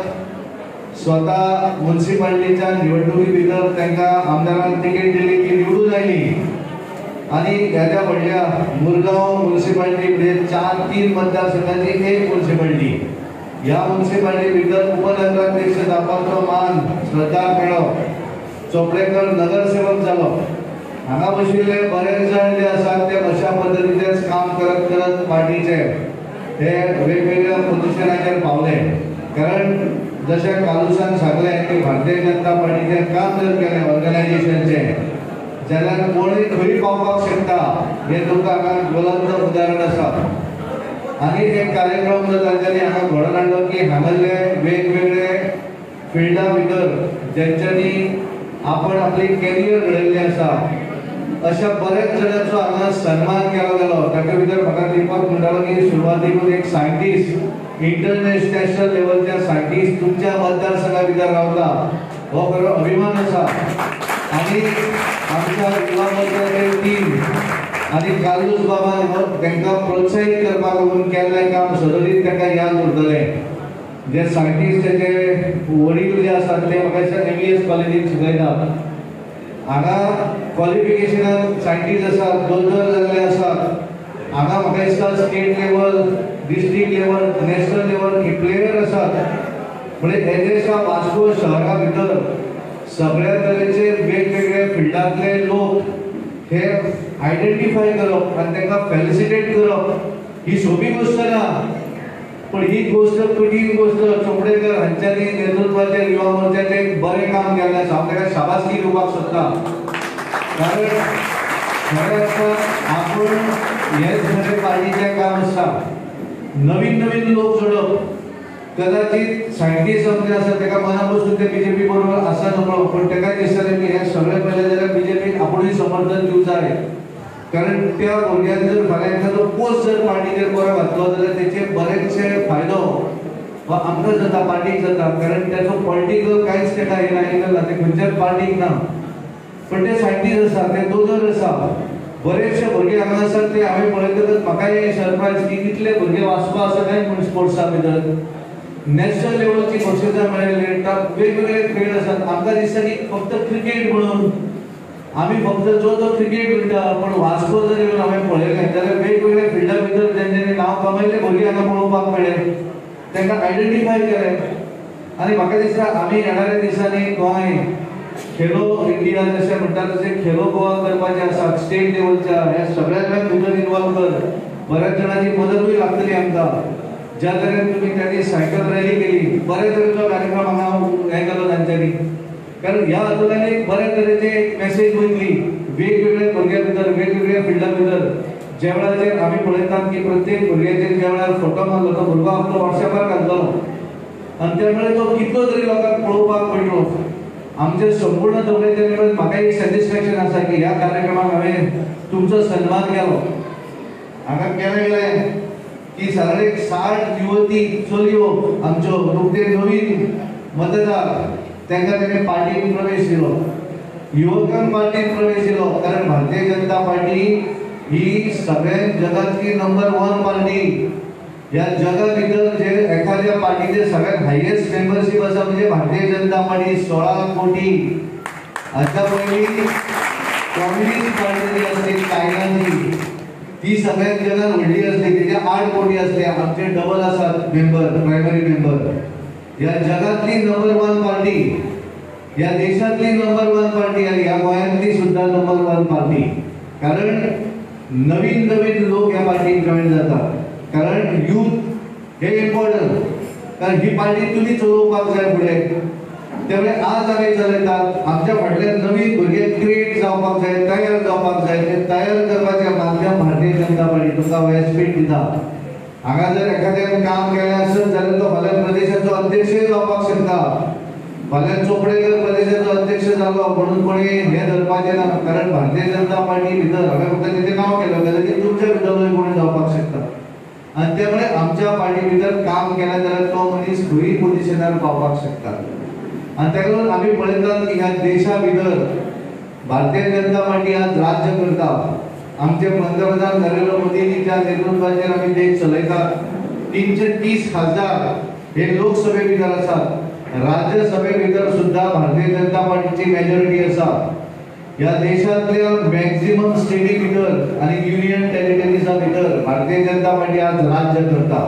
स्वता म्युनिसिपालिटीच्या निवडणुकी भितर तांकां आमदारान तिकेट दिली की निवडून आयली आनी ह्याच्या व्हडल्या मुरगांव म्युनिसिपालिटी म्हणजे 4-3 मतदारसंघाची एक म्युनिसिपालिटी, ह्या म्युनिसिपालिटी भितर उपनगराध्यक्ष जावपाचो मान श्रद्धाक मेळ्ळो. चोपडेकर नगरसेवक जालो. हांगा बशिल्ले बरेच जाण जे आसात ते अशा पद्दतीचेच काम करत करत पार्टीचे हे वेगवेगळ्या पोझिशनाचेर पावले. कारण जशें कालूसान सांगलें की भारतीय जनता पार्टीचें काम जर केलें ऑर्गनायझेशनचें जाल्यार कोणूय खंय पावपाक शकता हें तुमकां हांगा ज्वलंत उदाहरण आसा. आनी एक कार्यक्रम जो तांच्यांनी हांगा घडोवन हाडलो की हांगासले वेगवेगळे फिल्डा भितर जेंच्यांनी आपण आपली कॅरियर घडयल्ली आसा अशा बऱ्याच जणांचो हांगा सन्मान केलो गेलो. ताचे भितर म्हाका दीपक म्हणटालो की सुरवातीकूच एक सायंटिस्ट इंटरनॅशनल लेवलच्या सायंटिस्ट तुमच्या मतदारसंघा भितर रावता हो खरो अभिमान आसा. आनी आमच्या युवा मोर्चाचे टीम आनी कार्लोस बाबान तांकां प्रोत्साहीत करपाक लागून केल्लें काम सदरीत ताका याद उरतलें. जे सायंटिस्ट जे वडील जे आसात ते म्हाका दिसता MVS कॉलेजींत शिकयतात. हांगा क्वॉलिफिकेशनान सायंटिस्ट आसात, दोतोर जाल्ले आसात. हांगा म्हाका दिसता state level, district level, national level ही प्लेयर आसात. म्हणजे एदेशा वास्को शहरा भितर सगळ्या तरेचे वेगवेगळ्या फिल्डांतले लोक हे आयडेंटिफाय करप आनी तांकां फेलिसिटेट करप ही सोपी गोष्ट ना. पण ही गोष्ट कठीण गोष्ट. चोपडेकर हांच्यांनी नेतृत्वाचेर युवा मोर्चाचें बरें काम केल्लें आसा. हांव ताका शाबासकी दिवपाक सोदतां. कारण खरें अर्थान आपूण हेच खरें पार्टीचें काम आसता. नवीन नवीन लोक जोडप. कदाचित सायंटिस्ट जे आसा ताका मना बसून ते BJP बरोबर आसा नको, पण ताका दिसतालें की हे सगळें पयलें जाल्यार BJPक आपुणूय समर्थन दिवंक जाय. कारण त्या भुरग्यान जर फाल्यां एखादो पोस्ट जर पार्टीचेर बरो घातलो जाल्यार तेचे बरेचशे फायदो हो आमकां जाता, पार्टीक जाता. कारण त्याचो पॉलिटिकल कांयच ताका हे ना, ते खंयच्याच पार्टीक ना. पण ते सायंटिस्ट आसा, ते दोतोर आसा, बरेचशे भुरगे हांगा आसात. ते हांवें पळयतकच म्हाकाय सरप्रायज की कितले भुरगे वाचपा आसा काय म्हण स्पोर्ट्सा भितर. नॅशनल लेवलची बक्षिसां मेळयले, वेगवेगळे खेळ आसात. आमकां दिसता की फक्त क्रिकेट म्हणून आमी फक्त जो क्रिकेट खेळटा, पण वास्को जर येवन हांवें पळयलें जाल्यार वेगवेगळ्या फिल्डा भितर जेंच्यांनी नांव कमयले भुरगे हांगा पळोवपाक मेळ्ळे. तांकां आयडेंटिफाय केलें. आनी म्हाका दिसता आमी येणाऱ्या दिसांनी गोंय खेलो इंडिया जशें म्हणटात तशें खेलो गोवा करपाचें आसा. स्टेट लेवलच्या ह्या सगळ्यांक भितर इन्वॉल्व कर. बऱ्याच जाणांची मदतूय लागतली आमकां. ज्या तरेन तुमी त्यांनी सायकल रॅली केली, बरे तरेचो कार्यक्रम हांगा हे केलो तांच्यांनी. कारण ह्या हातूंतल्यान एक बरे तरेची एक मेसेज वयतली वेगवेगळ्या भुरग्यां भितर, वेगवेगळ्या फिल्डा भितर. ज्या वेळाचेर आमी पळयतात की प्रत्येक भुरग्याचेर ज्या वेळार फोटो मारलो तो भुरगो आपलो वॉट्सॅपार घालतलो आनी त्या वेळार तो कितलो तरी लोकांक पळोवपाक मेळटलो. आमचे संपूर्ण दौऱ्याचे निमतान म्हाका एक सॅटिस्फॅक्शन आसा की ह्या कार्यक्रमाक हांवें तुमचो सन्मान केलो. हांगा केलें गेलें की साडे 60 युवती चलयो आमच्यो नुकते नवीन मतदार तांकां ताणें पार्टीन प्रवेश दिलो, युवकांक पार्टीन प्रवेश दिलो. कारण भारतीय जनता पार्टी ही सगळ्यात जगातली नंबर 1 पार्टी. ह्या जगा भितर जे एखाद्या पार्टीचे सगळ्यात हायेस्ट मेंबरशिप आसा म्हणजे भारतीय जनता पार्टी 16 कोटी. हाच्या पयलीं कम्युनिस्ट पार्टी जी आसली चायनाची ती सगळ्यात जगात व्हडली असली, तेजे 8 कोटी असले. आमचे डबल आसात मेंबर, प्रायमरी मेंबर. ह्या जगातली नंबर 1 पार्टी, ह्या देशातली नंबर 1 पार्टी आणि ह्या गोंयांतली सुद्धा नंबर 1 पार्टी. कारण नवीन नवीन लोक ह्या पार्टीक जॉईन जातात. कारण यूथ हे इम्पॉर्टंट. कारण ही पार्टी तुम्ही चलोवपाक जाय फुडें. त्यामुळे आज आमी चलयतात आमच्या फाटल्यान नवीन भुरगे क्रिएट जावपाक जाय, तयार जावपाक जाय. ते तयार करपाचें माध्यम भारतीय जनता पार्टी तुमकां व्यासपीठ दिता. हांगा जर एखाद्यान काम केलें आसत जाल्यार तो फाल्यां प्रदेशाचो अध्यक्षय जावपाक शकता. फाल्यां चोपडेकर प्रदेशाचो अध्यक्ष जालो म्हणून कोणी हे धरपाचें ना. कारण भारतीय जनता पार्टी भितर हांवें फक्त तेजें नांव केलें कदाचित तुमच्या भितरलोय कोणी जावपाक शकता. आनी त्यामुळे आमच्या पार्टी भितर काम केलें जाल्यार तो मनीस खंयी पोजिशनार पावपाक शकता. आनी ताका लागून आमी पळयतात की ह्या देशा भितर भारतीय जनता पार्टी आज राज्य करता. आमचे पंतप्रधान नरेंद्र मोदीजीच्या नेतृत्वाचेर आमी देश चलयतात. 330 खासदार हे लोकसभे भितर आसात. राज्यसभे भितर सुद्धा भारतीय जनता पार्टीची मेजॉरिटी आसा. ह्या देशातल्या मॅक्झिमम स्टेटी भितर आणि युनियन टेरिटरीजा भितर भारतीय जनता पार्टी आज राज्य करता.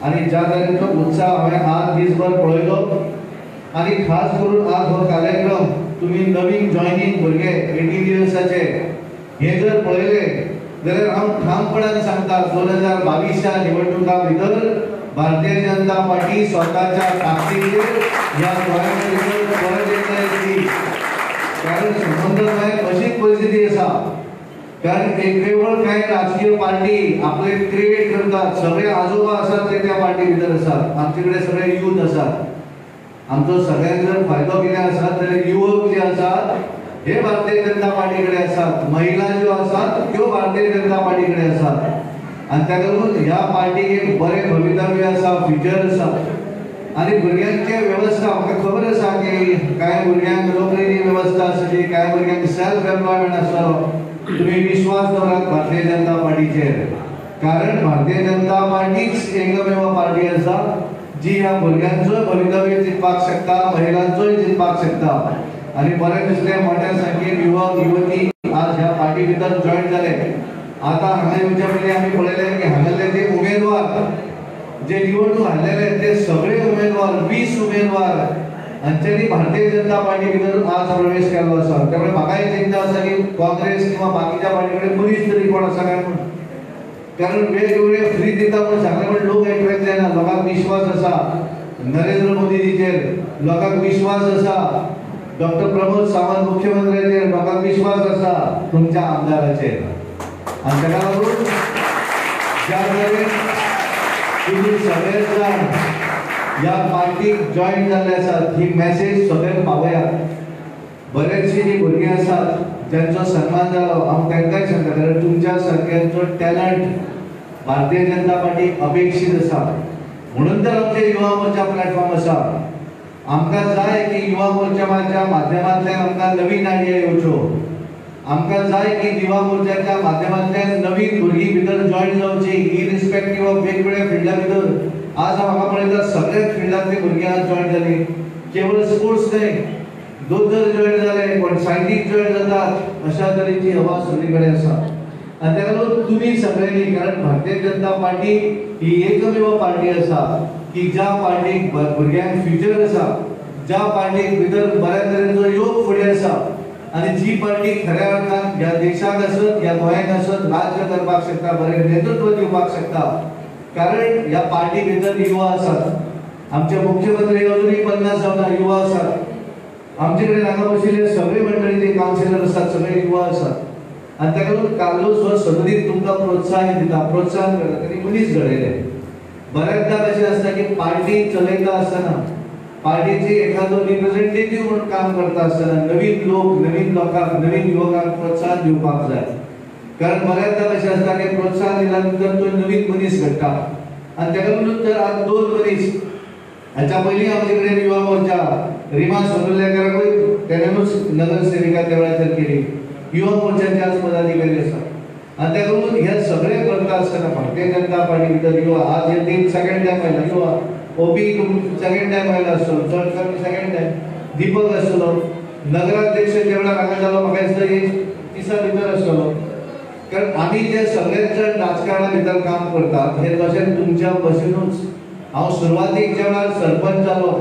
आणि ज्या तरेचो उत्साह हांवें आज दिसभर पळयलो. आणि खास करून आज हो कार्यक्रम तुम्ही नवीन जॉइनिंग भुरगे 18 इयर्साचे हे जर पळयले जाल्यार हांव ठामपणान सांगता 2022च्या निवडणुका भितर भारतीय जनता पार्टी स्वताच्या ताकदीचेर ह्या गोंयांत परत येतली. कारण संबंध गोंयांत अशीच परिस्थिती आसा. कारण केवळ कांय राजकीय पार्टी आपले क्रिएट करतात. सगळे आजोबा आसात ते त्या पार्टी भितर आसात. आमचे कडेन सगळे यूथ आसात. आमचो सगळ्यांत जर फायदो कितें आसा जाल्यार युवक जे आसात हे भारतीय जनता पार्टी कडेन आसात. महिला ज्यो आसात त्यो भारतीय जनता पार्टी कडेन आसात. आनी ताका लागून ह्या पार्टीक एक बरें भवितव्य आसा, फ्युचर आसा. आनी भुरग्यांचे वेवस्था म्हाका खबर आसा की कांय भुरग्यांक नोकरेची वेवस्था आसली, कांय भुरग्यांक सेल्फ एम्प्लॉयमेंट आसतलो. तुम्ही विश्वास दवरात भारतीय जनता पार्टीचेर, कारण भारतीय जनता पार्टीच एकमेव पार्टी आसा जी ह्या भुरग्यांचोय भवितव्य चिंतपाक शकता, महिलांचोय चिंतपाक शकता. आणि बरेच दिसले मोठ्या संख्येन युवक युवती आज ह्या पार्टी भितर जॉईन जाले. आता हांगा येवच्या पयलीं आमी पळयलें की हांगाले जे उमेदवार जे निवडणूक हारलेले ते सगळे उमेदवार 20 उमेदवार हांच्यांनी भारतीय जनता पार्टी भितर आज प्रवेश केल्लो आसा. त्यामुळे म्हाका एक चिंता आसा की काँग्रेस किंवा बाकीच्या पार्टी कडेन मनीस तरी कोण आसा काय म्हणून, कारण वेगवेगळे फ्री दिता म्हणून सांगले म्हण लोक ऐकूंक जायना. लोकांक विश्वास आसा नरेंद्र मोदीजीचेर, लोकांक विश्वास आसा डॉक्टर प्रमोद सावंत मुख्यमंत्र्याचेर, लोकांक विश्वास आसा तुमच्या आमदाराचेर. आणि ताका लागून ज्या तरेन तुम्ही सगळे जाण ह्या पार्टीक जॉईन जाल्ले आसात ही मॅसेज सगळ्यांक पावयात. बरेचशी जी भुरगीं आसात ज्यांचो सन्मान जालो हांव तांकांय सांगता, कारण तुमच्या सारक्यांचो टॅलंट भारतीय जनता पार्टीक अपेक्षीत आसा. म्हणून तर आमचे युवा मोर्चा प्लॅटफॉर्म आसा. आमकां जाय की युवा मोर्चाच्या माध्यमांतल्यान आमकां नवीन आयडिया येवच्यो. आमकां जाय की युवा मोर्चाच्या माध्यमांतल्यान नवीन भुरगीं भितर जॉईन जावची, इरिस्पेक्टीव ऑफ वेगवेगळ्या फिल्डा भितर. आज हांव म्हाका पळयता सगळ्याच फिल्डांतली भुरगीं आज जॉईन जाली. केवळ स्पोर्ट्स न्हय, दोतोर जॉईन जाले, कोण सायन्टीस्ट जॉईन जातात, अशा तरेची हवा सगळी कडेन आसा. आनी ताका लागून तुमी सगळ्यांनी, कारण भारतीय जनता पार्टी ही एकमेव पार्टी आसा की ज्या पार्टीक भुरग्यांक फ्युचर आसा, ज्या पार्टीक भितर बऱ्या तरेचो योग फुडें आसा, आनी जी पार्टी खऱ्या अर्थान ह्या देशाक आसत ह्या गोंयांत आसत राज्य करपाक शकता, बरें नेतृत्व दिवपाक शकता. कारण ह्या पार्टी भितर युवा आसात. आमचे मुख्यमंत्री अजूनही 50 जावना युवा आसात. आमचे कडेन हांगा बशिल्ले सगळे मंडळीचे कावन्सिलर आसात, सगळे युवा आसात. आनी ताका लागून कार्लोस हो सदनीत तुमकां प्रोत्साहन दिता, प्रोत्साहन करता. ताणी मनीस घडयले. बऱ्याचदा कशें आसता की पार्टी चलयता आसतना पार्टीचे एखादो रिप्रेझेंटेटिव्ह म्हणून काम करता आसतना नवीन लोक, नवीन लोकांक, नवीन युवकांक प्रोत्साहन दिवपाक जाय. कारण बऱ्याचदा कशें आसता की प्रोत्साहन दिल्या नंतर तो नवीन मनीस घडटा. आनी ताका लागून तर आज 2 मनीस हाच्या पयलीं आमचे कडेन युवा मोर्चा रिमा सोनुलेकराकूय तेणेनूच नगरसेविका त्या वेळाचेर केली. युवा मोर्चाचे आज पदाधिकारी आसा. आनी ताका लागून हे सगळे करता आसतना भारतीय जनता पार्टी भितर युवा आज हे टीम सेकंड टायम आयला. युवा ओबी सेकंड टायम आयला आसतलो, चड सेकंड टायम दीपक आसतलो, नगराध्यक्ष ज्या वेळार हांगा जालो म्हाका दिसता हे 30 भितर आसतलो. कारण आमी जे सगळेच जण राजकारणा भितर काम करतात हे तशें तुमच्या बसूनच. हांव सुरवातीक ज्या वेळार सरपंच जालो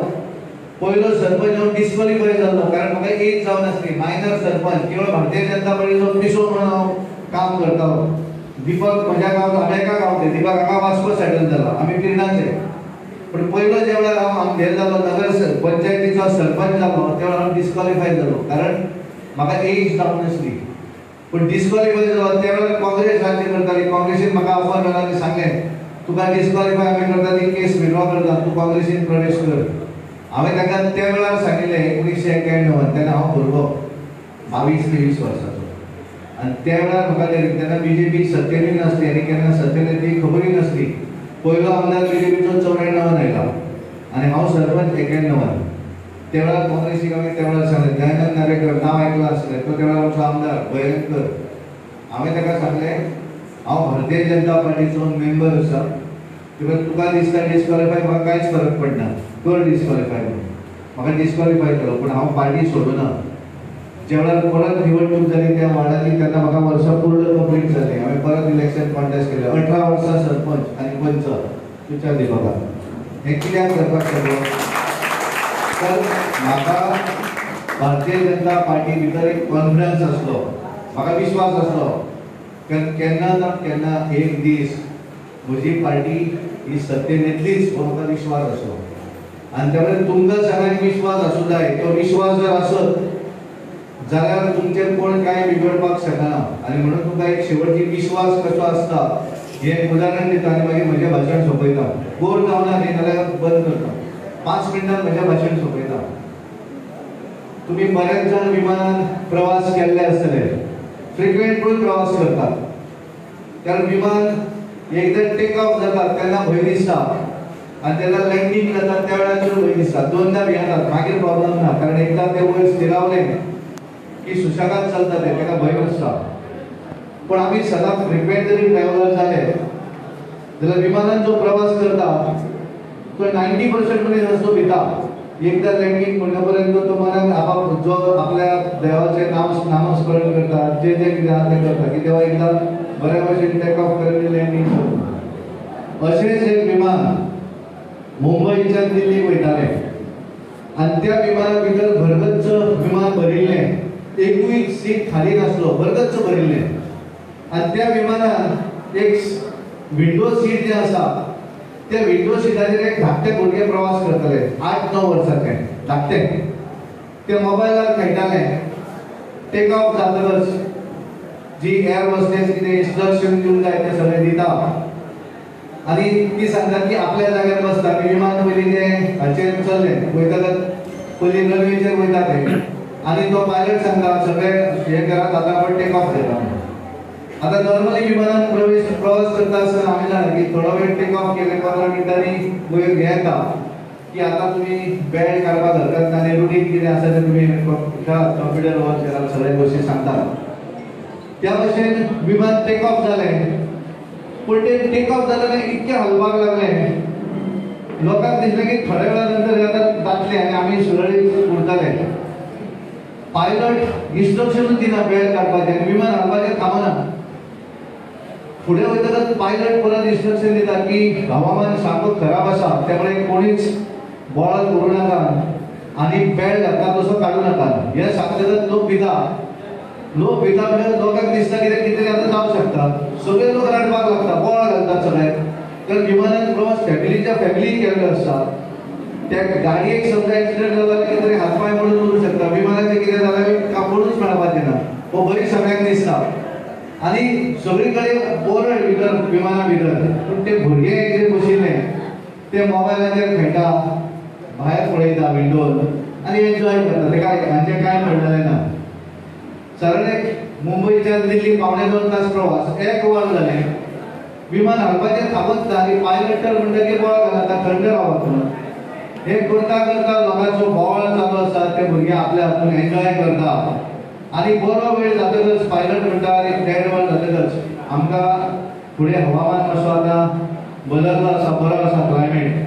पयलो सरपंच हांव डिस्क्वॉलिफाय जालो, कारण म्हाका एज जावन आसली. मायनर सरपंच, केवळ भारतीय जनता पार्टीचो पिसो म्हणून हांव काम करतालो. दीपक म्हज्या गांवांत आमेका गांवचे, दीपक हांगा वास्को सेटल जाला, आमी पिर्णाचे. पण पयलो ज्या वेळार हांव हे जालो नगर पंचायतीचो सरपंच जालो त्या वेळार हांव डिस्क्वॉलिफाय जालो, कारण म्हाका एज जावन नासली. पण डिस्क्वॉलिफाय जालो त्या वेळार काँग्रेस राज्य करताली. काँग्रेसीन म्हाका ऑफर मेळ्ळा आनी सांगलें तुका डिस्क्वॉलिफाय आमी करता ती केस विड्रॉ करता, तूं काँग्रेसीन प्रवेश कर. हांवें ताका त्या वेळार सांगिल्लें 1991 तेन्ना हांव भुरगो 22-23 वर्साचो. आनी त्या वेळार म्हाका तेन्ना बीजेपी सत्तेनूय नासली आनी केन्ना सत्तेन येतली खबरूय नासली. पयलो आमदार बीजेपीचो 94 आयला आनी हांव सरपंच 91. त्या वेळार काँग्रेसीक हांवें त्या वेळार सांगलें दयानंद नार्वेकर नांव आयकलां आसलें, तो त्या वेळार आमचो आमदार भयंकर. हांवें ताका सांगलें हांव भारतीय जनता पार्टीचो मेंबर आसा, तुका दिसता डिस्क्वॉलिफाय म्हाका कांयच फरक पडना, कर डिस्क्वॉलिफाय म्हणून. म्हाका डिस्क्वॉलिफाय केलो पण हांव पार्टी सोडूना. ज्या वेळार परत निवडणूक जाली त्या वार्डाची तेन्ना म्हाका वर्सां पूर्ण कंप्लीट जाली. हांवें परत इलेक्शन कॉन्टेस्ट केलें, 18 वर्सां सरपंच आनी पंच. विचार दी म्हाका हें कित्याक करपाक शकलो? तर म्हाका भारतीय जनता पार्टी भितर एक कॉन्फिडन्स आसलो, म्हाका विश्वास आसलो केन्ना ना केन्ना एक दीस म्हजी पार्टी ही सत्तेन येतलीच हो म्हाका विश्वास आसलो. आनी त्या वेळार तुमकां सगळ्यांक विश्वास आसूं जाय. तो विश्वास जर आसत जाल्यार तुमचेर कोण कांय बिगडपाक शकना. आनी म्हणून तुमकां एक शेवटची विश्वास कसो आसता हें उदाहरण दिता आनी मागीर म्हजें भाशण सोंपयता. बोर जावना न्ही जाल्यार बंद करता, 5 मिनटान म्हजें भाशण सोंपयता. तुमी बरेच जाण विमानान प्रवास केल्ले आसतले, फ्रिक्वेंटूय प्रवास करतात. तर विमान एकदा टेक ऑफ जाता तेन्ना भंय दिसता आनी तेन्ना लँडिंग जाता त्या वेळाचेर भंय दिसता. 2दा भियेतात मागीर प्रॉब्लम ना, कारण एकदा ते वयर स्थिरावले की सुशेगाद चलता ते, ताका भंय नासता. पण आम्ही सदांच फ्रिक्वेंट जरी ट्रॅव्हलर झाले जाल्यार विमानान जो प्रवास करता तो 90% मनीस असतो भिता. एकदा लँडिंग म्हणल्या पर्यंत तो मनान जो आपल्या देवाचे नामस्मरण करता, जे जे कितें आहा तें करता की देवा एकदा बऱ्या भशेन टेक ऑफ करून लँडिंग करता. अशेंच एक विमान मुंबईच्यान दिल्लीक वयतालें आनी त्या विमाना भितर भरगच्च विमान भरिल्लें, एकूय सीट खाली नासलो, भरगच्च भरिल्लें. आनी त्या विमानान एक विंडो सीट जे आसा त्या विंडो सीटाचेर एक धाकटे भुरगे प्रवास करताले, 8-9 वर्साचे धाकटे. ते मोबायलार खेळटाले. टेक ऑफ जातकच जी एअर होस्टेस कितें इन्स्ट्रक्शन दिवंक जाय ते सगळे दिता आनी ती सांगतात की आपल्या जाग्यार बसता. विमान पयलीं तें हाचेर चल्लें वयतकच पयलीं रनवेचेर वयता ते आनी तो पायलट सांगता सगळे हे करात आतां आपण टेक ऑफ करता. आता नॉर्मली विमानात प्रवास करता आसतना आमी जाणा की थोडो वेळ टेक ऑफ केले 15 मिनटांनी वयर येता की आता तुम्ही बेल्ट काडपाक हरकत ना आनी रुटीन कितें आसा तें तुम्ही कॉम्प्युटर वर केल्यार सगळे गोश्टी सांगतात. त्या भशेन विमान टेक ऑफ जालें पूण ते टेक ऑफ जाताना इतके हलपाक लागले लोकांक दिसलें की थोड्या वेळा नंतर आतां जातलें आनी आमी सुरळीत उरतले. पायलट इन्स्ट्रक्शनूच दिना बेल्ट काडपाचें, विमान हलपाचें थांबना. पुढे वयतकच पायलट परत इन्स्ट्रक्शन दिता की हवामान सामको खराब आसा त्यामुळे कोणीच बोळात करू नका आनी बेल्ट घातला तसो काडू नका. हे सांगतकच लोक भिता म्हणजे लोकांक दिसता कितें कितें आतां जावंक शकता. सगळे लोक रडपाक लागता, बोळ घालतात सगळे. कारण विमानान प्रवास फॅमिलीच्या फॅमिली केल्लो आसता. त्या गाडयेक समजा एक्सिडेंट जालो जाल्यार कितें तरी हातपाय मोडून उरूंक शकता. विमानाचें कितें जाल्यार कापडूच मेळपाचें ना. हो बरी सगळ्यांक दिसता आनी सगळीकडे बोरड भितर विमाना भितर. पूण ते भुरगे जे बशिल्ले ते मोबायलाचेर खेळटा, भायर पळयता विंडोर आनी एन्जॉय करता. ते हांचें कांय म्हणलेलें ना. सादारण एक मुंबयच्यान दिल्ली 2.5 तास प्रवास 1 वर जालें. विमान हलपाचें थांबत ना आनी पायलट तर म्हणटा की बोळ घालता थंड रावत म्हणून. हे करता करता लोकांचो बोळ चालू आसा. ते भुरगे आपल्या हातून एन्जॉय करता आनी बरो वेळ जातकच पायलट म्हणटा आनी 1.5 वर जातकच आमकां फुडें हवामान मातसो आतां बदललो आसा, बरो आसा क्लायमेट.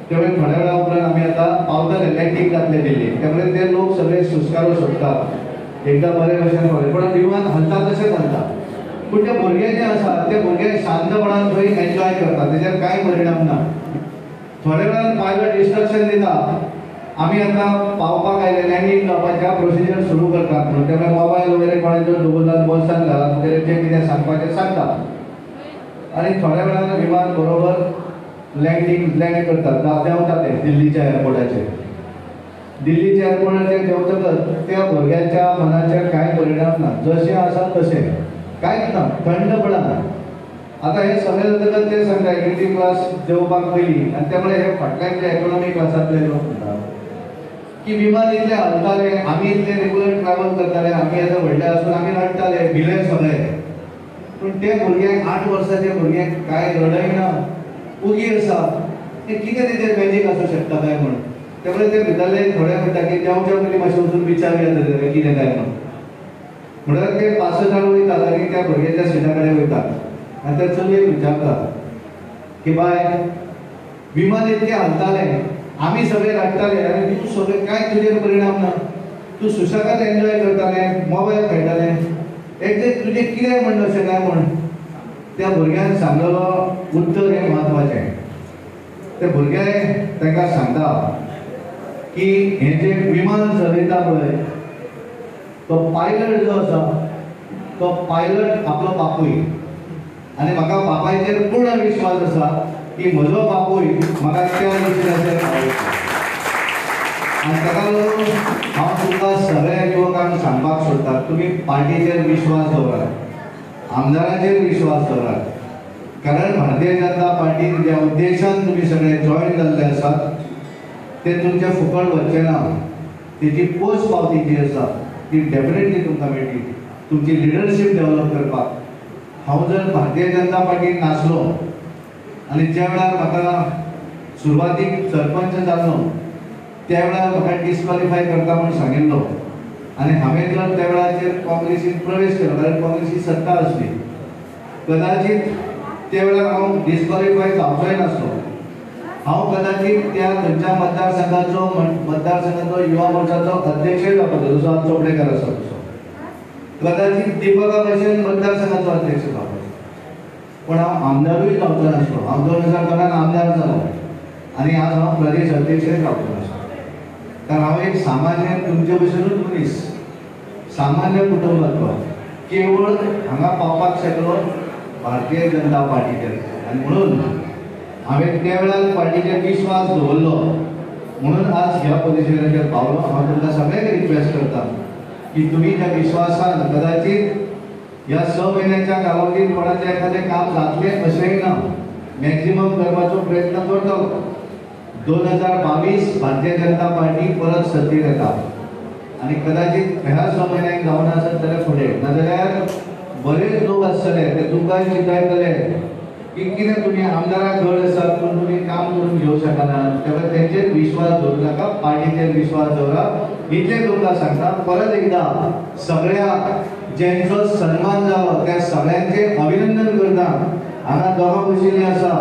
त्यामुळे थोड्या वेळा उपरांत आमी आतां पावतले, लँडिंग जातलें दिल्ली. त्यामुळे ते लोक सगळे सुस्कारू सोडटात एकदा बरे भशेन पळय. पण विमान हलता तशेंच हलता. पूण ते भुरगे जे आसा ते भुरगे शांतपणान थंय एन्जॉय करता, तेजेर कांय परिणाम ना. थोड्या वेळान पायलट इन्स्ट्रक्शन दिता आमी आतां पावपाक आयले, लँडिंग जावपाच्या प्रोसिजर सुरू करतात म्हणून. त्यामुळे मोबायल वगैरे कोणाचो डुबुलात बोल्सांत घालात वगैरे जे कितें सांगपाचें सांगता. आनी थोड्या वेळान विमान बरोबर लँड करतात. देंवता ते दिल्लीच्या एअरपोर्टाचेर. दिल्लीच्या एअरपोर्टाचेर देंवतकच त्या भुरग्याच्या मनाचेर कांय परिणाम ना. जशें आसा तशें कांयच ना, थंडपणा. आता हे सगळे जातकच ते सांगता एक्झिक्युटिव्ह क्लास देंवपाक पयलीं आनी त्यामुळे हे फाटल्यान जे इकॉनॉमी क्लासांतले लोक म्हणटात की विमान इतले हलताले, आमी इतले रेग्युलर ट्रॅव्हल करताले, आमी आतां व्हडले आसून आमी रडटाले, भिले सगळे. पूण ते भुरग्यांक 8 वर्साचे भुरग्यांक कांय रडय ना, उगी आसा. ते कितें तेजेर मॅजीक आसूं शकता काय म्हण. त्यामुळे ते भितरले थोडे म्हणटा की देंवच्या पयलीं मातशें वचून विचारया तरी कितें काय म्हण. म्हणल्यार ते पासजार वयतात आनी त्या भुरग्याच्या सिटा कडेन वयतात आनी त्या चलयेक विचारतात की बाय विमान इतकें हलतालें, आमी सगळे रडटाले आनी तूं सगळे कांय तुजेर परिणाम ना. तूं सुशेगाद एन्जॉय करतालें, मोबायल खेळटालें, एक्झॅक्ट तुजें कितें म्हणटा अशें काय म्हण. त्या भुरग्यान सांगलेलो उत्तर हें म्हत्वाचें. ते भुरगे ताका सांगता की हें जें विमान चलयता पळय तो पायलट जो आसा तो पायलट आपलो बापूय. आनी म्हाका बापायचेर पूर्ण विश्वास आसा की म्हजो बापूय म्हाका त्या विशयाचेर आवडटा. आनी ताका लागून हांव तुमकां सगळ्या युवकांक सांगपाक सोदता तुमी पार्टीचेर विश्वास दवरात, आमदाराचेर विश्वास दवरात. कारण भारतीय जनता पार्टी ज्या उद्देशान तुमी सगळे जॉयन जाल्ले आसात ते तुमचे फुकट वचचें ना. तेजी पोस्ट पावती जी आसा ती डेफिनेटली तुमकां मेळटली तुमची लिडरशीप डेव्हलप करपाक. हांव जर भारतीय जनता पार्टीन नासलो आनी ज्या वेळार म्हाका सुरवातीक सरपंच जाल्लो त्या वेळार म्हाका डिस्क्वॉलिफाय करता म्हणून सांगिल्लो आणि हांवें जर त्या वेळाचेर काँग्रेसीन प्रवेश केलो कारण काँग्रेसी सत्ता आसली कदाचित त्या वेळार हांव डिस्क्वॉलिफाय जावचोय नासलो हांव कदाचित त्या खंयच्या मतदारसंघाचो युवा मोर्चाचो अध्यक्षय जावपाचो जसो आज चोपडेकर आसा तसो कदाचित दीपका भशेन मतदारसंघाचो अध्यक्ष जावपाचो पण हांव आमदारूय जावचो नासलो हांव 2012 आमदार जालो आनी आज हांव प्रदेश अध्यक्षय जावचो नासलो कारण हांव एक सामान्य तुमचे भशेनूच मनीस सामान्य कुटुंबातलो केवळ हांगा पावपाक शकलो भारतीय जनता पार्टीचेर आनी म्हणून हांवें त्या वेळार पार्टीचेर विश्वास दवरलो म्हणून आज ह्या पोजिशनाचेर पावलो हांव तुमकां सगळ्यांक रिक्वेस्ट करता की तुमी त्या विश्वासान कदाचित ह्या 6 म्हयन्याच्या कालावधीत कोणाचें एखादें काम जातलें अशेंय ना मॅक्झिमम करपाचो प्रयत्न करतलो 2022 भारतीय जनता पार्टी परत सत्तेर येता आनी कदाचित ह्या 6 म्हयन्यांक जावना आसत जाल्यार फुडें नाजाल्यार बरेच लोक आसतले ते तुमकां चिंतयतले की कितें तुमी आमदाराक घर आसात पूण तुमी काम करून घेवंक शकनात तेव्हा तेंचेर विश्वास दवरूं नाका पार्टीचेर विश्वास दवरा इतलें तुमकां सांगता परत एकदा सगळ्या जेंचो सन्मान जालो त्या सगळ्यांचे अभिनंदन करता हांगा दोगां बशिल्लीं आसा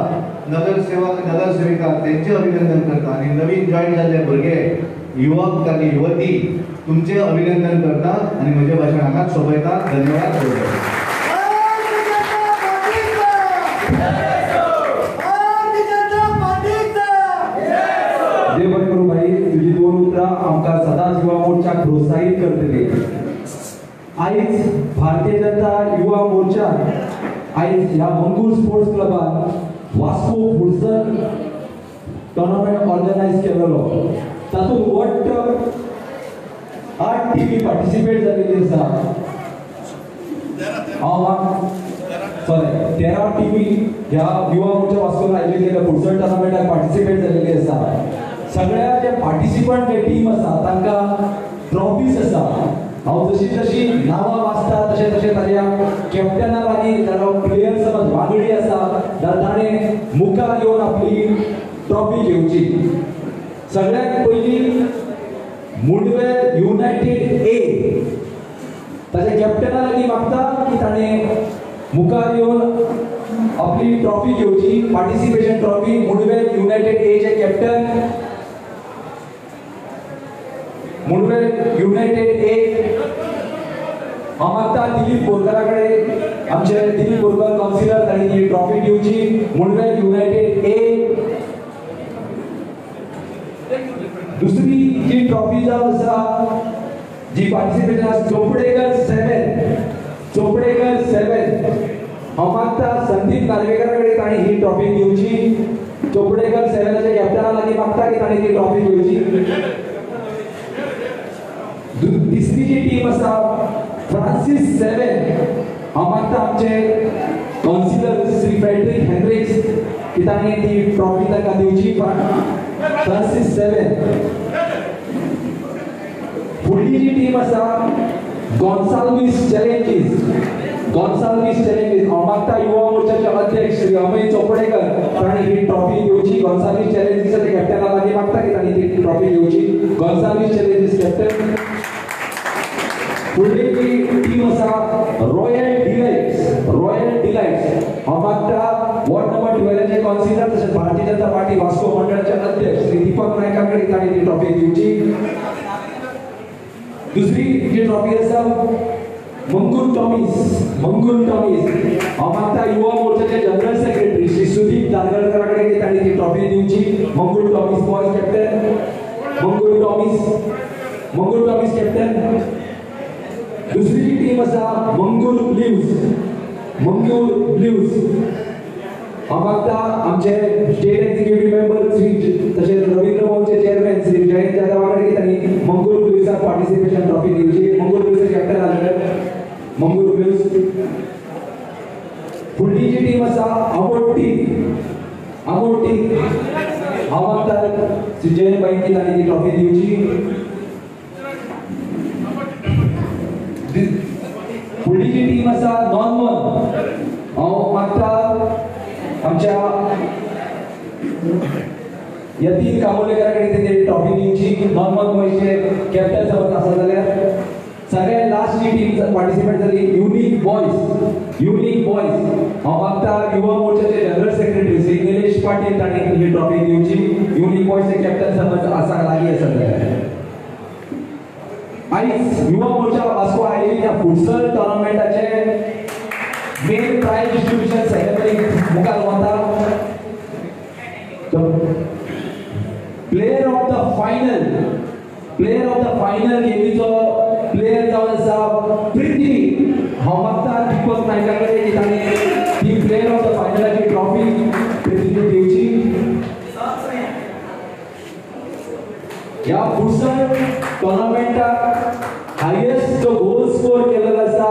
नगरसेवक नगरसेविका तेंचे अभिनंदन करता आनी नवीन जॉईन जाल्ले भुरगे युवक आनी युवती तुमचे अभिनंदन करता आनी म्हजें भाशण हांगाच सोंपयता धन्यवाद देव बरें करूं भाई तुजी 2 उतरां आमकां सदांच युवा मोर्चाक प्रोत्साहीत करतली आयज भारतीय जनता युवा मोर्चा आयज ह्या मंगूर स्पोर्ट्स क्लबान वास्को फुटसल टुर्नामेंट ऑर्गनायज केलेलो तातूंत वट्ट 8 टीमी पार्टिसिपेट जाल्ली आसा सॉरी 13 टीमी ह्या युवा मोर्चा वास्कोन आयोजीत फुटसल टुर्नामेंटाक पार्टिसिपेट जाल्ली आसा सगळ्या जे पार्टिसिपंट जे टीम आसा तांकां ट्रॉफीज आसा हांव जशी नांवां वाचता तशें ताज्या कॅप्टना लागीं जाल्यार प्लेयर समज वांगडी आसा जाल्यार ताणें मुखार येवन आपली ट्रॉफी घेवची सगळ्यात पयलीं मुंडवे युनायटेड ए ताच्या कॅप्टना लागीं मागता की ताणें मुखार येवन आपली ट्रॉफी घेवची पार्टिसिपेशन ट्रॉफी मुंडवे युनायटेड ए चे कॅप्टन मुंडवे युनायटेड ए हांव मागता दिलीप बोरकारा कडेन आमचे दिलीप बोरकर काउन्सिलर ताणी ही ट्रॉफी दिवची मुंडवे युनायटेड ए दुसरी जी ट्रॉफी जावन आसा जी पार्टिसिपेशन आसा चोपडेकर 7 हांव मागता संदीप नार्वेकर कडेन ताणी ही ट्रॉफी दिवची चोपडेकर 7 चे कॅप्टना लागीं मागता की ताणी ती ट्रॉफी दिवची तिसरी जी टीम आसा फ्रांसीस 7 हांव मागता आमचे काउन्सिलर श्री फ्रेडरिक हेनरिक्स की ताणी ती ट्रॉफी ताका दिवची फ्रांसीस 7 फुडली जी टीम आसा गॉन्साल्वीस चॅलेंजीस हांव मागता युवा मोर्चाचे अध्यक्ष श्री अमय चोपडेकर ताणी ही ट्रॉफी दिवची गॉन्साल्वीस चॅलेंजीसचे कॅप्टना लागीं मागता की ताणी ती ट्रॉफी दिवची गॉन्साल्वीस चॅलेंजीस कॅप्टन फुडली टीम आसा रॉयल डिलाइट्स हांव मागता वॉर्ड नंबर 12 चे काउन्सिलर तशेंच भारतीय जनता पार्टी वास्को मंडळाचे अध्यक्ष श्री दीपक नायका कडेन ताणी ती ट्रॉफी दिवची दुसरी जी ट्रॉफी आसा मंगूर टॉमीज हांव मागता युवा मोर्चाचे जनरल सेक्रेटरी श्री सुदीप दारगळकर कडेन ताणी ती ट्रॉफी दिवची मंगूर टॉमीज बॉयज कॅप्टन मंगूर टॉमीज कॅप्टन दुसरी जी टीम आसा मंगूर ब्ल्यूज हांव मागता आमचे स्टेट एक्झिक्युटिव्ह मेंबर श्री तशेंच रवींद्र भवनचे चेअरमॅन श्री जयंत जाधव कडेन ताणी मंगूर ब्ल्यूजाक पार्टिसिपेशन ट्रॉफी दिवची मंगूर ब्ल्यूजचे कॅप्टन आसले मंगूर ब्ल्यूज फुडली जी टीम आसा आमोटी हांव मागता श्री जयंत बाईंकी ताणी ती ट्रॉफी दिवची फुडली जी टीम आसा नॉन हांव मागता आमच्या यतीन कामोलेकरा कडेन ती ट्रॉफी दिवची नॉन गोंयचे कॅप्टन समज आसा जाल्यार सगळ्यात लास्टची टीम पार्टिसिपेट झाली युनिक बॉयज. हांव मागता युवा मोर्चाचे जनरल सेक्रेटरी श्री निलेश पाटील तांणी ही ट्रॉफी दिवची. युनिक बॉयजचे कॅप्टन समज आसा लागीं आसा जाल्यार आयज युवा मोर्चा वास्को आयोजीत ह्या फुटसल टुर्नामेंटाचे मेन प्राइज डिस्ट्रीब्युशन सेरेमनी मुखार वता. प्लेयर ऑफ द फायनल गेमीचो प्लेयर जावन आसा प्रीती. हांव मागता दीपक नायका कडेन की ताणें ती प्लेयर ऑफ द फायनलाची ट्रॉफी प्रीतीक दिवची. ह्या फुटसल टुर्नामेंटाक हायेस्ट जो गोल स्कोर केलेलो आसा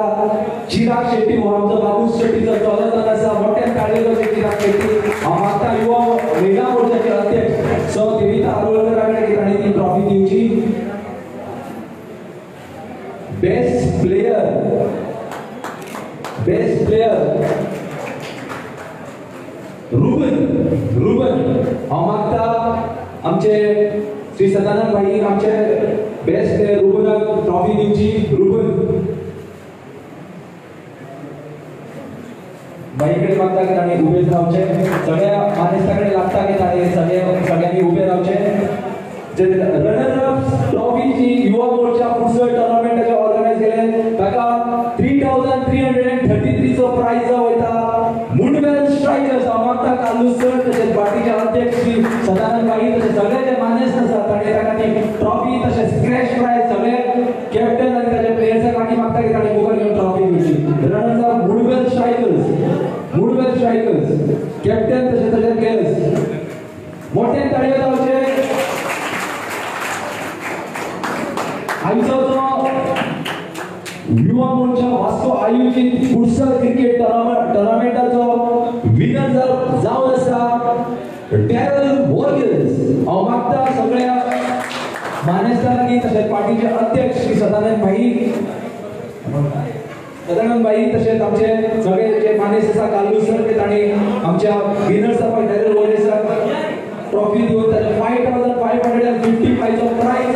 चिराग शेट्टी हो आमचो बाबूस शेट्टीचो चलो आसा. मोठ्या ताळयेचो चिराग शेट्टी. हांव मागता युवा वेगळा मोर्चाचे अध्यक्ष सो देविता आरोलकर कडेन की ताणें ती ट्रॉफी दिवची. Best player Ruban. हांव मागता आमचे श्री सदानंद भाई आमचे बेस्ट प्लेयर रुबनाक ट्रॉफी दिवची. रुबन बाईकडे मागता की ताणें उबे रावचे. सगळ्या मानेस्ता कडेन लागता की ताणें सगळ्यांनी उबे रावचे. रनर अप ट्रॉफी जी युवा मोर्चा फुटसल टुर्नामेंटाचे ऑर्गनायज केले ताका 3333 चो प्राइज वयता. मुंडवेल स्ट्रायकर्स हांव मागता कालू सर तशेंच पार्टीचे अध्यक्ष श्री सदानंद भाई तशेंच सगळे जे मानेस्त आसा ताणें ताका ती ट्रॉफी तशेंच क्रॅश प्राइज सगळे कॅप्टन आनी ताचे प्लेयर्साक आनी मागता की ताणें मुखार घेवन ट्रॉफी दिवची. Runners up Mundvel strikers captain तशेंच ताचे प्लेयर्स मोठे ताळयो जावचे. आयचो जो युवा मोर्चा वास्को आयोजित फुटसल क्रिकेट टुर्नामेंटाचो विनर जावन आसा डॅरल वॉरियर्स. हांव मागता सगळ्या मानेस्तारांनी तशेंच पार्टीचे अध्यक्ष श्री सदानंद भाई तशेंच आमचे सगळे जे मानेस्त आसा कालू सर ते तांणी आमच्या विनर्स डॅरल वॉरियर्साक ट्रॉफी दिवन ताचे 5555 चो प्राइज